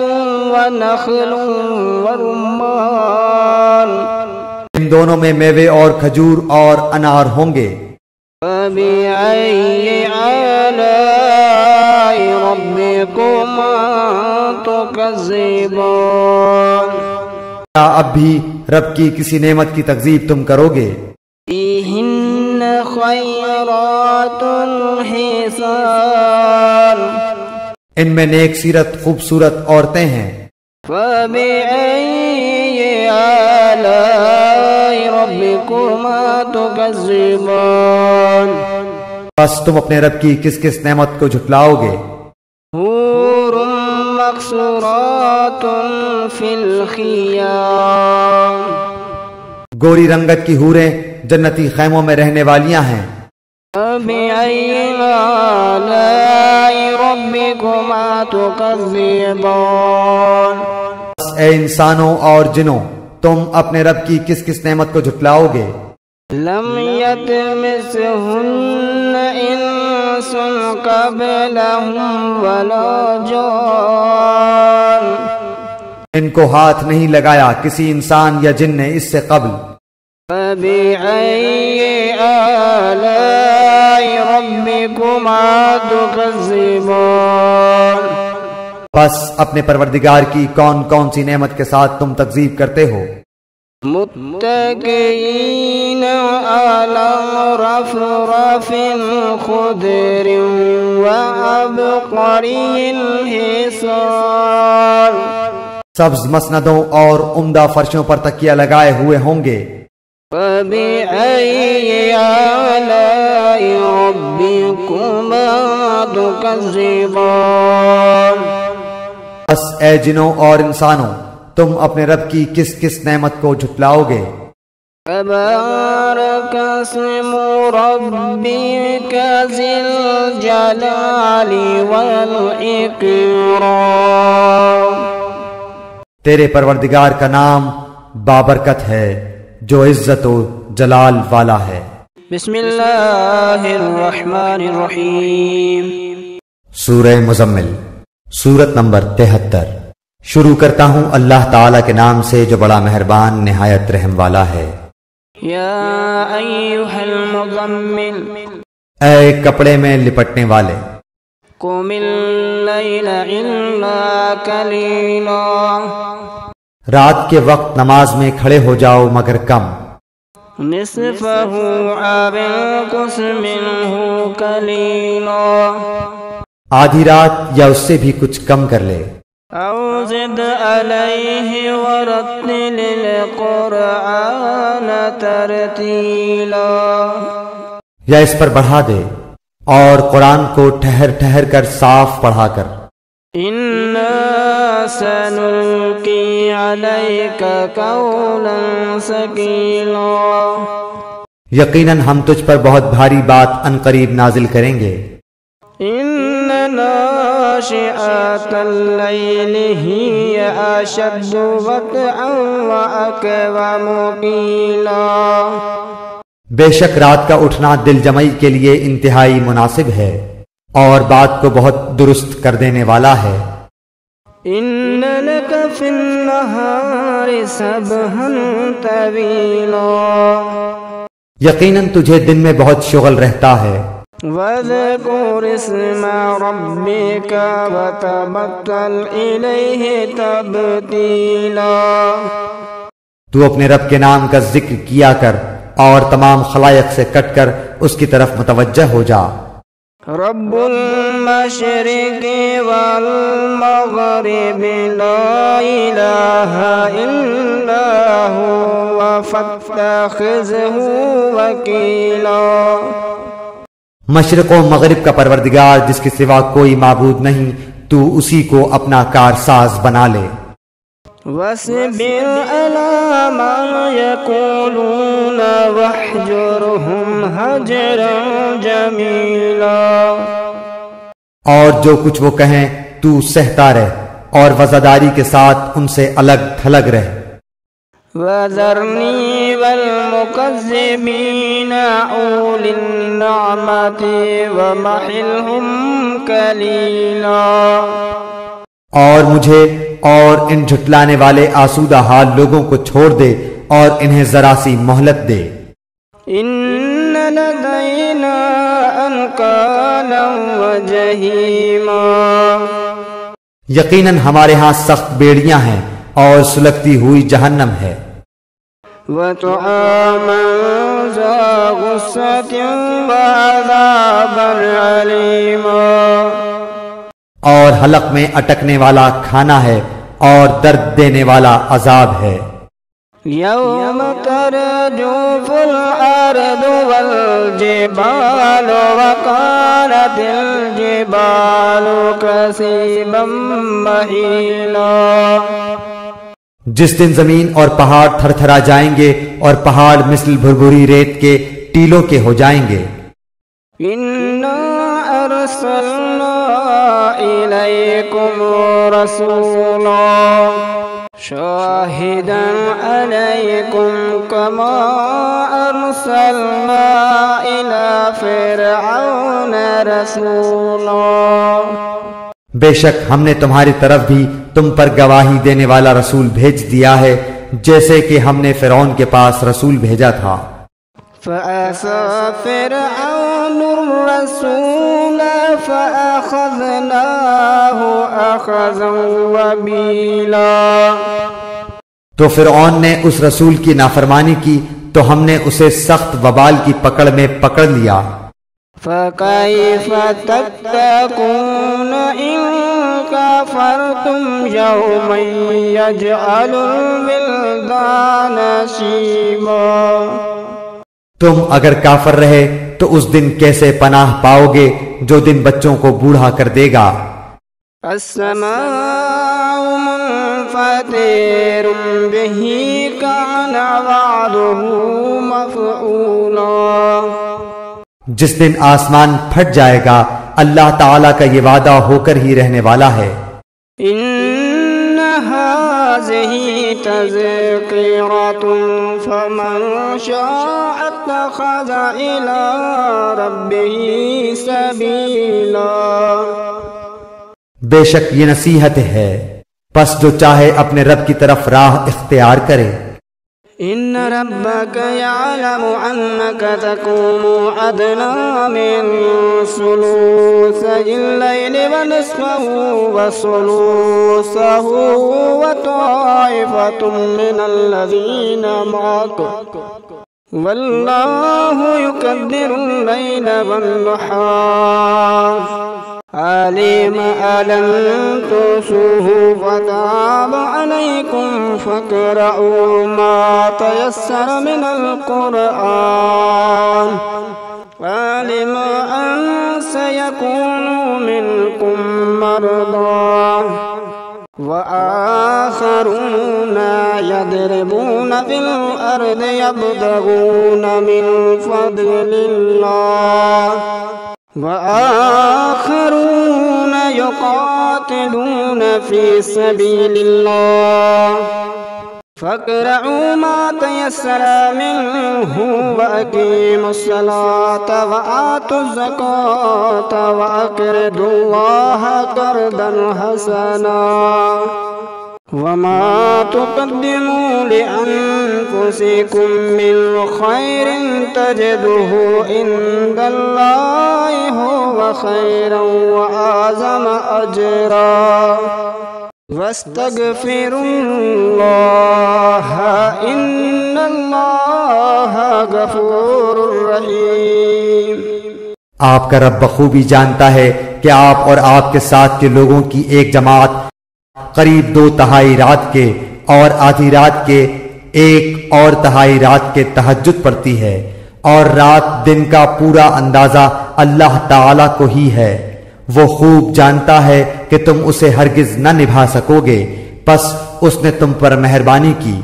ونخل ورمان ان دونوں میں میوے اور کھجور اور انار ہوں گے۔ فبأي آلاء ربكما تكذبان کیا اب بھی رب کی کسی نعمت کی تکذیب تم کرو گے؟ فيهن خيرات حسان ان میں نیک سیرت خوبصورت عورتیں ہیں۔ فبأي آلاء ربكما تكذبان بس تم اپنے رب کی کس کس نعمت کو جھٹلاؤ گے؟ حور مقصورات في الخيام گوری رنگت کی حوریں جنتی خیموں میں رہنے والیاں ہیں۔ فبأي آلاء ربكما تكذبان بس اے انسانوں اور جنوں تم اپنے رب کی کس کس نعمت کو جھٹلاؤ گے؟ لم يطمثهن انس قبلهم ولا جان ان کو ہاتھ نہیں لگایا کسی انسان یا جن نے اس سے قبل۔ فبأي آلاء ربكما تكذبان بس اپنے پروردگار کی کون کون سی نعمت کے ساتھ تم تکذیب کرتے ہو؟ متكئين على رفرف خضر وعبقري حصان سبز مسندوں اور عمدہ فرشوں پر تکیہ لگائے ہوئے ہوں گے۔ فبأي آلاء ربكما تكذبان بس اے جنوں اور انسانوں تم اپنے رب کی کس کس نعمت کو جھٹلاؤ گے؟ تبارك اسم ربك ذي الجلال والإكرام تیرے پروردگار کا نام بابرکت ہے جو عزت و جلال والا ہے۔ بسم اللہ الرحمن الرحیم سورہ مزمل سورت نمبر 73۔ شروع کرتا ہوں اللہ تعالیٰ کے نام سے جو بڑا مہربان نہایت رحم والا ہے۔ یا ایھا المزمل اے کپڑے میں لپٹنے والے، قم اللیل الا قلیلا رات کے وقت نماز میں کھڑے ہو جاؤ مگر کم، نصفہ او انقص منہ قلیلا آدھی رات یا اس سے بھی کچھ کم کر لے، او زد علیہ ورتل القرآن ترتیلا یا اس پر بڑھا دے اور قرآن کو ٹھہر ٹھہر کر صاف پڑھا کر۔ انا سنلقی علیک قولا ثقیلا یقیناً ہم تجھ پر بہت بھاری بات عنقریب نازل کریں گے۔ ان ناشئۃ اللیل ہی اشد وطئا واقوم قیلا بے شک رات کا اٹھنا دل جمعی کے لیے انتہائی مناسب ہے اور بات کو بہت درست کر دینے والا ہے۔ إن لك في النهار سبحا طويلا یقیناً تجھے دن میں بہت شغل رہتا ہے۔ واذكر اسم ربك وتبتل إليه تبتيلا تو اپنے رب کے نام کا ذکر کیا کر اور تمام خلائق سے کٹ کر اس کی طرف متوجہ ہو جا۔ رب المشرق والمغرب لا إله إلا هو فاتخذه وكيلا مشرق و مغرب کا پروردگار جس کے سوا کوئی معبود نہیں، تو اسی کو اپنا کارساز بنا لے۔ واصبر على ما يقولون واهجرهم هجرا جميلا اور جو کچھ وہ کہیں تو سہتا رہ اور وزاداری کے ساتھ ان سے الگ تھلگ رہ۔ وذرني والمكذبين أولي النعمة ومهلهم قليلا اور مجھے اور ان جھٹلانے والے آسودہ حال لوگوں کو چھوڑ دے اور انہیں ذرا سی مہلت دے۔ إن لدينا أنكالا وجحيما یقیناً ہمارے ہاں سخت بیڑیاں ہیں اور سلگتی ہوئی جہنم ہے۔ وطعاما ذا غصة وعذابا أليما اور حلق میں اٹکنے والا کھانا ہے اور درد دینے والا عذاب ہے۔ يوم ترجف الأرض والجبال وكانت الجبال كثيبا مهيلا جس دن زمین اور پہاڑ تھر تھرا جائیں گے اور پہاڑ مثل بھربھری ریت کے ٹیلوں کے ہو جائیں گے۔ إنا أرسلنا إليكم رسولا شاهدا عليكم كما أرسلنا إلى فرعون رسولا بے شک ہم نے تمہاری طرف بھی تم پر گواہی دینے والا رسول بھیج دیا ہے جیسے کہ ہم نے فرعون کے پاس رسول بھیجا تھا۔ فعصى فرعون الرسول فأخذناه أخذا وبيلا تو فرعون نے اس رسول کی نافرمانی کی تو ہم نے اسے سخت وبال کی پکڑ میں پکڑ لیا۔ فكيف تتقون إن كفرتم يوما يجعل الولدان شيبا تم اگر کافر رہے تو اس دن کیسے پناہ پاؤ گے جو دن بچوں کو بوڑھا کر دے گا۔ السماء منفطر به كان وعده مفعولا جس دن آسمان پھٹ جائے گا اللہ تعالیٰ کا یہ وعدہ ہو کر ہی رہنے والا ہے۔ إن هذه تذكرة فمن شاء اتخذ إلى ربه سبيلا بے شک یہ نصیحت ہے، پس جو چاہے اپنے رب کی طرف راہ اختیار کرے۔ إن ربك يعلم أنك تقوم أدنى من ثلثي الليل ونصفه وثلثه وطائفة من الذين معك والله يقدر الليل والنهار علم ألم تحصوه فتاب عليكم فاقرؤوا ما تيسر من القرآن علم أن سيكون منكم مرضى وآخرون يضربون في الأرض يبتغون من فضل الله وآخرون يقاتلون في سبيل الله فاقرؤوا ما تيسر منه وأقيموا الصلاة وآتوا الزكاة وأقرضوا الله قرضا حسنا وما تقدموا لأنفسكم من خير تجدوه عند الله هو خيرا وأعظم أجرا واستغفروا الله إن الله غفور رحيم۔ آپ کا رب بخوبی جانتا ہے کہ آپ اور آپ کے ساتھ کے لوگوں کی ایک جماعت قریب 2/3 رات کے اور آدھی رات کے 1/4 رات کے تہجد پڑھتی ہے، اور رات دن کا پورا اندازہ اللہ تعالی کو ہی ہے۔ وہ خوب جانتا ہے کہ تم اسے ہرگز نہ نبھا سکو گے، پس اس نے تم پر مہربانی کی،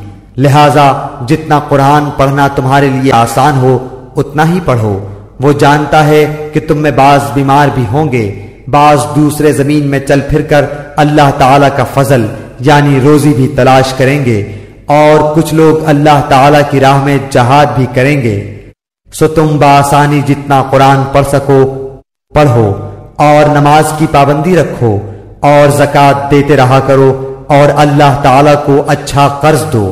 لہذا جتنا قرآن پڑھنا تمہارے لیے آسان ہو اتنا ہی پڑھو۔ وہ جانتا ہے کہ تم میں بعض بیمار بھی ہوں گے، بعض دوسرے زمین میں چل پھر کر اللہ تعالی کا فضل یعنی روزی بھی تلاش کریں گے، اور کچھ لوگ اللہ تعالی کی راہ میں جہاد بھی کریں گے۔ سو تم بآسانی جتنا قرآن پڑھ سکو پڑھو، اور نماز کی پابندی رکھو، اور زکوٰۃ دیتے رہا کرو، اور اللہ تعالی کو اچھا قرض دو،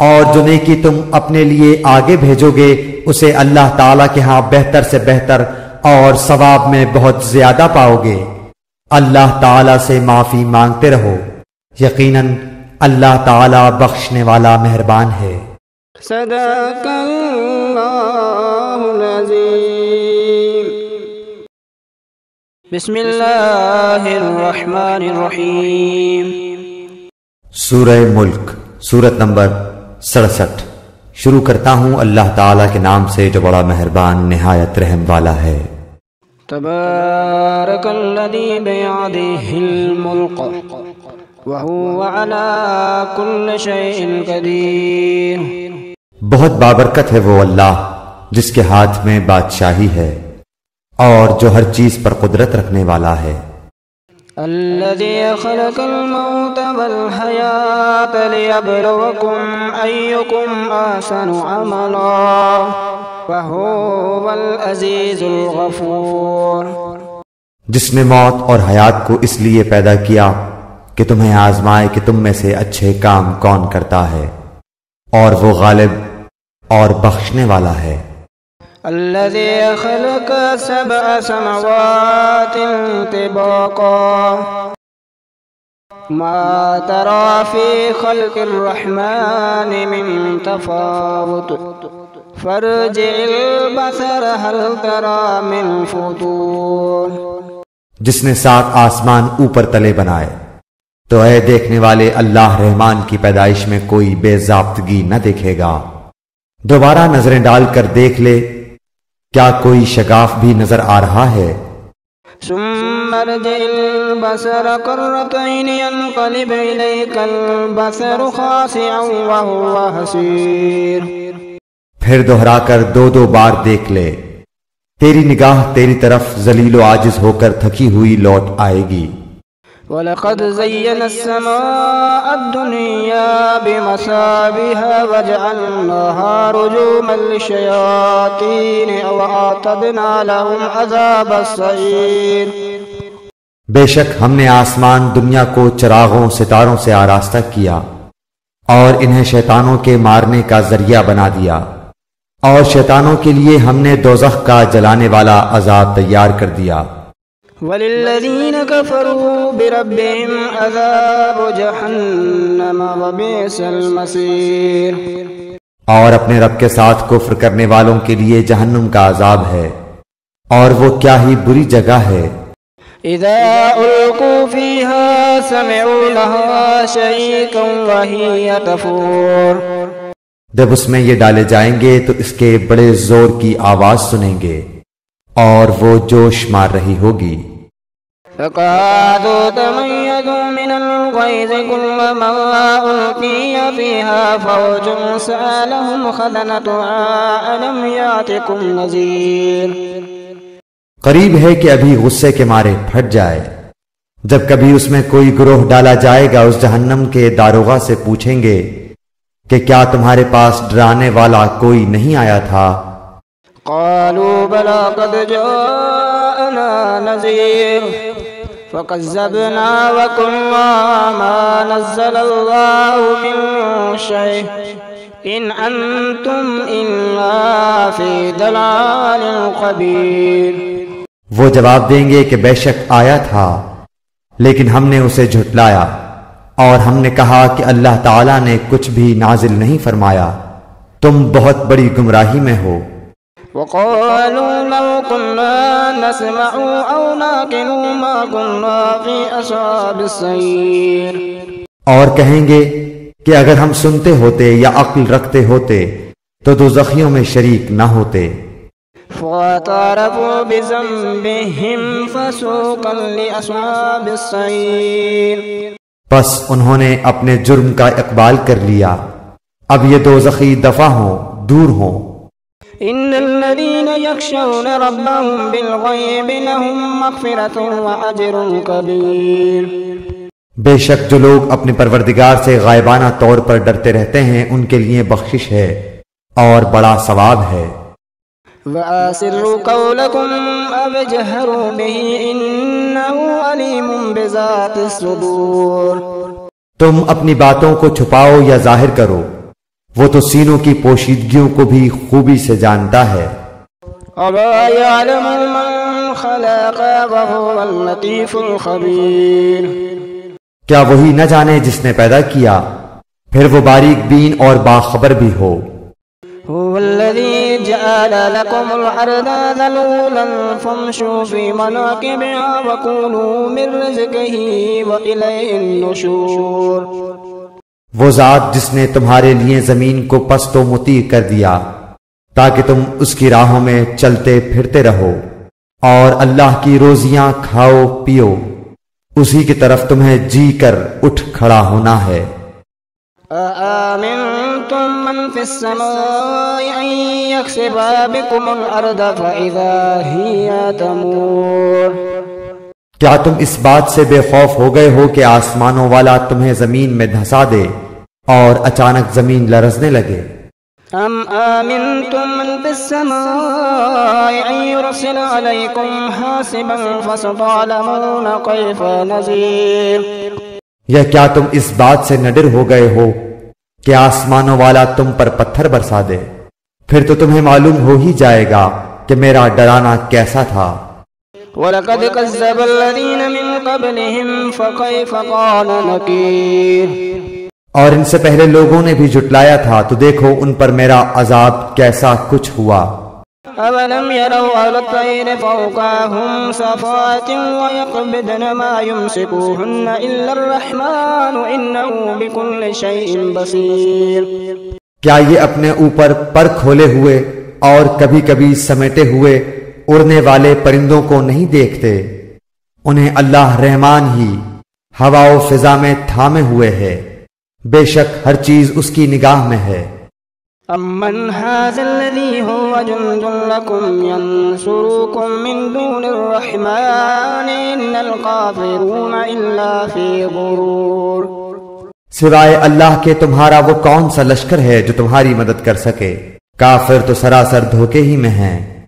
اور جو نیکی تم اپنے لیے آگے بھیجو گے اسے اللہ تعالی کے ہاں بہتر سے بہتر اور ثواب میں بہت زیادہ پاؤ گے۔ اللہ تعالی سے معافی مانگتے رہو، یقیناً اللہ تعالی بخشنے والا مہربان ہے۔ صدق اللہ العظیم۔ بسم اللہ الرحمن الرحیم۔ سورہ ملک، سورت نمبر 67۔ شروع کرتا ہوں اللہ تعالیٰ کے نام سے جو بڑا مہربان نہایت رحم والا ہے۔ تبارک الذی بیدہ الملک وہو علی کل شیء قدیر۔ بہت بابرکت ہے وہ اللہ جس کے ہاتھ میں بادشاہی ہے اور جو ہر چیز پر قدرت رکھنے والا ہے۔ الذي خلق الموت والحياة ليبلوكم أيكم أحسن عملا وهو العزيز الغفور۔ جس نے موت اور حیات کو اس لیے پیدا کیا کہ تمہیں آزمائے کہ تم میں سے اچھے کام کون کرتا ہے، اور وہ غالب اور بخشنے والا ہے۔ الذي خلق 7 سماوات طباقا ما ترى في خلق الرحمن من تفاوت فارجع البصر هل ترى من فطور۔ جس نے 7 آسمان اوپر تلے بنائے تو اے دیکھنے والے اللہ رحمان کی پیدائش میں کوئی بے ضابطگی نہ دیکھے گا۔ دوبارہ نظریں ڈال کر دیکھ لے، کیا کوئی شگاف بھی نظر آ رہا ہے؟ ثم ارجع البصر كرتين ينقلب إليك البصر خاسئا وهو حسير۔ پھر دوہرا کر 2 بار دیکھ لے، تیری نگاہ تیری طرف ذلیل و عاجز ہو کر تھکی ہوئی لوٹ آئے گی۔ وَلَقَدْ زَيَّنَا السَّمَاءَ الدُّنْيَا بِمَصَابِيحَ وَجَعَلْنَاهَا رُجُومًا لِلشَّيَاطِينِ وَأَعْتَدْنَا لَهُمْ عَذَابَ السَّعِيرِ۔ بے شک ہم نے آسمان دنیا کو چراغوں ستاروں سے آراستہ کیا، اور انہیں شیطانوں کے مارنے کا ذریعہ بنا دیا، اور شیطانوں کے لیے ہم نے دوزخ کا جلانے والا عذاب تیار کر دیا۔ وَلِلَّذِينَ كَفَرُوا بِرَبِّهِمْ عَذَابُ جَهَنَّمَ وَبِئْسَ الْمَصِيرُ۔ اور اپنے رب کے ساتھ کفر کرنے والوں کے لیے جہنم کا عذاب ہے، اور وہ کیا ہی بری جگہ ہے۔ اِذَا أُلْقُوا فِيهَا سَمِعُوا لَهَا شَهِيقًا وَهِيَ تَفُورُ۔ جب اس میں یہ ڈالے جائیں گے تو اس کے بڑے زور کی آواز سنیں گے، اور وہ جوش مار رہی ہوگی۔ تَكَادُ تَمَيَّزُ مِنَ الْغَيْظِ كُلَّمَا أُلْقِيَ فِيهَا فَوْجٌ سَأَلَهُمْ خَزَنَتُهَا أَلَمْ يَأْتِكُمْ نَذِيرٌ۔ قریب ہے کہ ابھی غصے کے مارے پھٹ جائے، جب کبھی اس میں کوئی گروہ ڈالا جائے گا اس جہنم کے داروغہ سے پوچھیں گے کہ کیا تمہارے پاس ڈرانے والا کوئی نہیں آیا تھا؟ قالوا بلى قد جاءنا نذير فكذبنا وقلنا ما نزل الله من شيء إن أنتم إلا في ضلال قبير۔ وہ جواب دیں گے کہ بے شک آیا تھا لیکن ہم نے اسے جھٹلایا، اور ہم نے کہا کہ اللہ تعالیٰ نے کچھ بھی نازل نہیں فرمایا، تم بہت بڑی گمراہی میں ہو۔ وقالوا لو كنا نسمع أو نعقل ما كنا في أصحاب السعير۔ اور کہیں گے کہ اگر ہم سنتے ہوتے یا عقل رکھتے ہوتے تو دوزخیوں میں شریک نہ ہوتے۔ فاعترفوا بذنبهم فسوقا لأصحاب السعير۔ پس انہوں نے اپنے جرم کا اقبال کر لیا، اب یہ دوزخی دفع ہوں، دور ہوں۔ ان الذين يخشون ربهم بالغيب لهم مغفرة وأجر كبير۔ بے شک جو لوگ اپنے پروردگار سے غائبانہ طور پر ڈرتے رہتے ہیں ان کے لیے بخشش ہے اور بڑا ثواب ہے۔ وَأَسِرُّوا قَوْلَكُمْ أَوْ اجْهَرُوا بِهِ إِنَّهُ عَلِيمٌ بِذَاتِ الصُّدُورِ۔ تم اپنی باتوں کو چھپاؤ یا ظاہر کرو، وہ تو سینوں کی پوشیدگیوں کو بھی خوبی سے جانتا ہے۔ أَلَا يَعْلَمُ مَنْ خَلَقَ وَهُوَ اللَّطِيفُ الْخَبِيرُ۔ کیا وہی نہ جانے جس نے پیدا کیا، پھر وہ باریک بین اور باخبر بھی ہو۔ هو الذي جعل لكم الأرض ذلولا فامشوا في مناكبها وكلوا من رزقه وإليه النشور۔ وہ ذات جس نے تمہارے لیے زمین کو پست و مطیع کر دیا تاکہ تم اس کی راہوں میں چلتے پھرتے رہو، اور اللہ کی روزیاں کھاؤ پیو، اسی کی طرف تمہیں جی کر اٹھ کھڑا ہونا ہے۔ أَأَمِنتُم مَّن فِي السَّمَاءِ أَن يَخْسِفَ بِكُمُ الْأَرْضَ فَإِذَا هِيَ تَمُورُ۔ کیا تم اس بات سے بے خوف ہو گئے ہو کہ آسمانوں والا تمہیں زمین میں دھسا دے اور اچانک زمین لرزنے لگے؟ أَمْ آمِنتُم مَّن فِي السَّمَاءِ أَن يُرْسِلَ عَلَيْكُمْ حَاصِبًا فَسَتَعْلَمُونَ كَيْفَ نَذِيرِ۔ یا کیا تم اس بات سے نہ ڈر ہو گئے ہو کہ آسمانوں والا تم پر پتھر برسا دے؟ پھر تو تمہیں معلوم ہو ہی جائے گا کہ میرا ڈرانا کیسا تھا۔ وَلَقَدْ كَذَّبَ الَّذِينَ مِن قَبْلِهِمْ فَكَيْفَ كَانَ نَكِيرِ۔ اور ان سے پہلے لوگوں نے بھی جھٹلایا تھا، تو دیکھو ان پر میرا عذاب کیسا کچھ ہوا۔ أَوَلَمْ يَرَوْا إِلَى الطَّيْرِ فَوْقَهُمْ صَافَاتٍ وَيَقْبِضْنَ مَا يُمْسِكُهُنَّ إِلَّا الرَّحْمَنُ إِنَّهُ بِكُلِّ شَيْءٍ بَصِيرٌ۔ کیا یہ اپنے اوپر پر کھولے ہوئے اور کبھی کبھی سمیٹے ہوئے اڑنے والے پرندوں کو نہیں دیکھتے؟ انہیں اللہ رحمان ہی ہوا و فضا میں تھامے ہوئے ہے، بے شک ہر چیز اس کی نگاہ میں ہے۔ أَمَّنْ هَذَا الَّذِي هُوَ جُنْدٌ لَكُمْ يَنْصُرُكُم مِّن دُونِ الرَّحْمَٰنِ إِنَّ الْكَافِرُونَ إِلَّا فِي غُرُورٍ۔ سوائے اللہ کے تمہارا وہ کون سا لشکر ہے جو تمہاری مدد کر سکے؟ کافر تو سراسر دھوکے ہی میں ہیں۔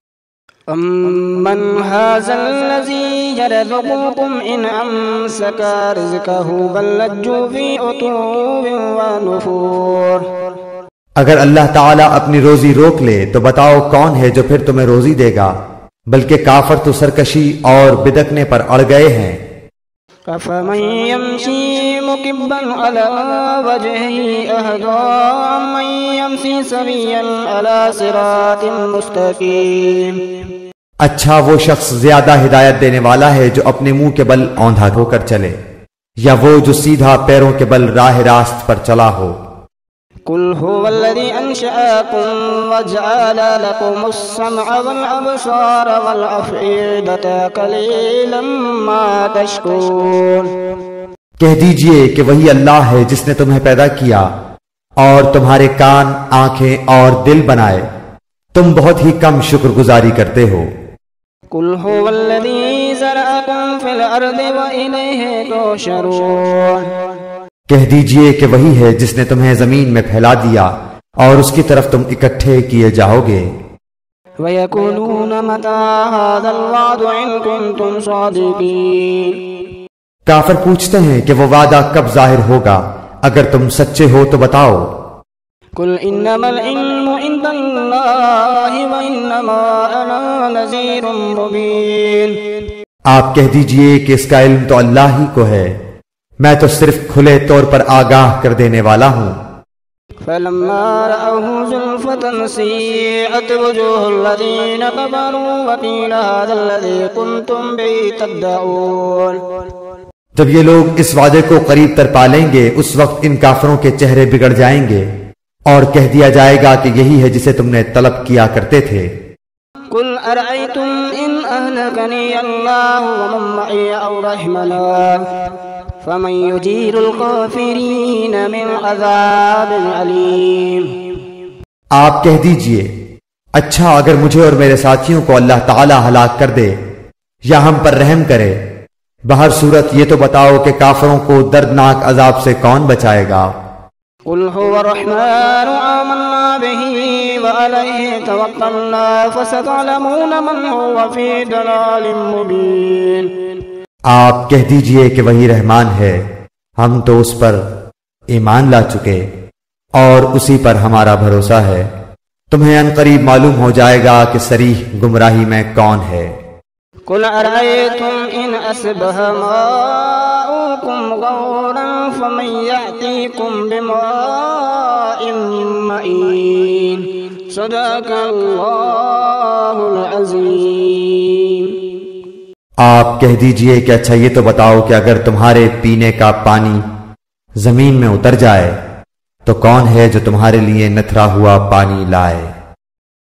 أَمَّنْ هَذَا الَّذِي يَرْزُقُكُمْ إِنْ أَمْسَكَ رِزْقَهُ بَل لَّجُّوا فِي عُتُوٍّ وَنُفُورٍ۔ اگر اللہ تعالیٰ اپنی روزی روک لے تو بتاؤ کون ہے جو پھر تمہیں روزی دے گا، بلکہ کافر تو سرکشی اور بدکنے پر اڑ گئے ہیں۔ أَفَمَن يَمْشِي مُكِبًّا عَلَىٰ وَجْهِهِ أَهْدَىٰ أَمَّن يَمْشِي سَوِيًّا عَلَىٰ صِرَاطٍ مُّسْتَقِيمٍ۔ اچھا وہ شخص زیادہ ہدایت دینے والا ہے جو اپنے منہ کے بل اوندھا ہو کر چلے، یا وہ جو سیدھا پیروں کے بل راہ راست پر چلا ہو۔ قل هو الذي أنشأكم وجعل لكم السمع والأبصار والأفئدة قليلا ما تشكرون۔ کہہ دیجئے کہ وہی اللہ ہے جس نے تمہیں پیدا کیا اور تمہارے کان، آنکھیں اور دل بنائے، تم بہت ہی کم شکر گزاری کرتے ہو۔ قل هو الذي زرعكم في الأرض وإليه تحشرون۔ کہہ دیجئے کہ وہی ہے جس نے تمہیں زمین میں پھیلا دیا اور اس کی طرف تم اکٹھے کیے جاؤ گے۔ وَيَقُولُونَ مَتَى هَذَا الْوَعْدُ إِن كُنتُمْ صَادِقِينَ کافر پوچھتے ہیں کہ وہ وعدہ کب ظاہر ہوگا، اگر تم سچے ہو تو بتاؤ۔ قُلْ إِنَّمَا الْعِلْمُ عِندَ اللَّهِ وَإِنَّمَا أَنَا نَذِيرٌ مُبِينٌ آپ کہہ دیجئے کہ اس کا علم تو اللہ ہی کو ہے، میں تو صرف کھلے طور پر آگاہ کر دینے والا ہوں۔ فَلَمَّا رَأَوْهُ زُلْفَةً سِيئَتْ وُجُوهُ الَّذِينَ كَفَرُوا وَقِيلَ هَذَا الَّذِي كُنتُمْ بِهِ تَدَّعُونَ جب یہ لوگ اس وعدے کو قریب تر پالیں گے، اس وقت ان کافروں کے چہرے بگڑ جائیں گے اور کہہ دیا جائے گا کہ یہی ہے جسے تم نے طلب کیا کرتے تھے۔ قُلْ أَرَأَيْتُمْ إِنْ أَهْلَكَنِيَ اللَّهُ وَمَن مَّعِيَ أَوْ رَحِمَنَا فَمَن يُجِيرُ الْكَافِرِينَ مِنْ عَذَابٍ أَلِيمٍ آپ کہہ دیجئے اچھا اگر مجھے اور میرے ساتھیوں کو اللہ تعالی ہلاک کر دے یا ہم پر رحم کرے، بہر صورت یہ تو بتاؤ کہ کافروں کو دردناک عذاب سے کون بچائے گا۔ قُلْ هُوَ الرَّحْمَنُ آمَنَّا بِهِ وَعَلَيْهِ تَوَكَّلْنَا فَسَتَعْلَمُونَ مَنْ هُوَ فِي ضَلَالٍ مُبِينٍ آپ کہہ دیجئے کہ وہی رحمان ہے، ہم تو اس پر ایمان لا چکے اور اسی پر ہمارا بھروسہ ہے، تمہیں ان قریب معلوم ہو جائے گا کہ صریح گمراہی میں کون ہے۔ قُلْ أَرَأَيْتُمْ إِنْ أَصْبَحَ مَاؤُكُمْ غَوْرًا فَمَن يَأْتِيكُم بِمَاءٍ مَّعِينٍ صدق اللہ العظیم۔ آپ کہہ دیجئے کہ اچھا یہ تو بتاؤ کہ اگر تمہارے پینے کا پانی زمین میں اتر جائے تو کون ہے جو تمہارے لیے نتھرا ہوا پانی لائے؟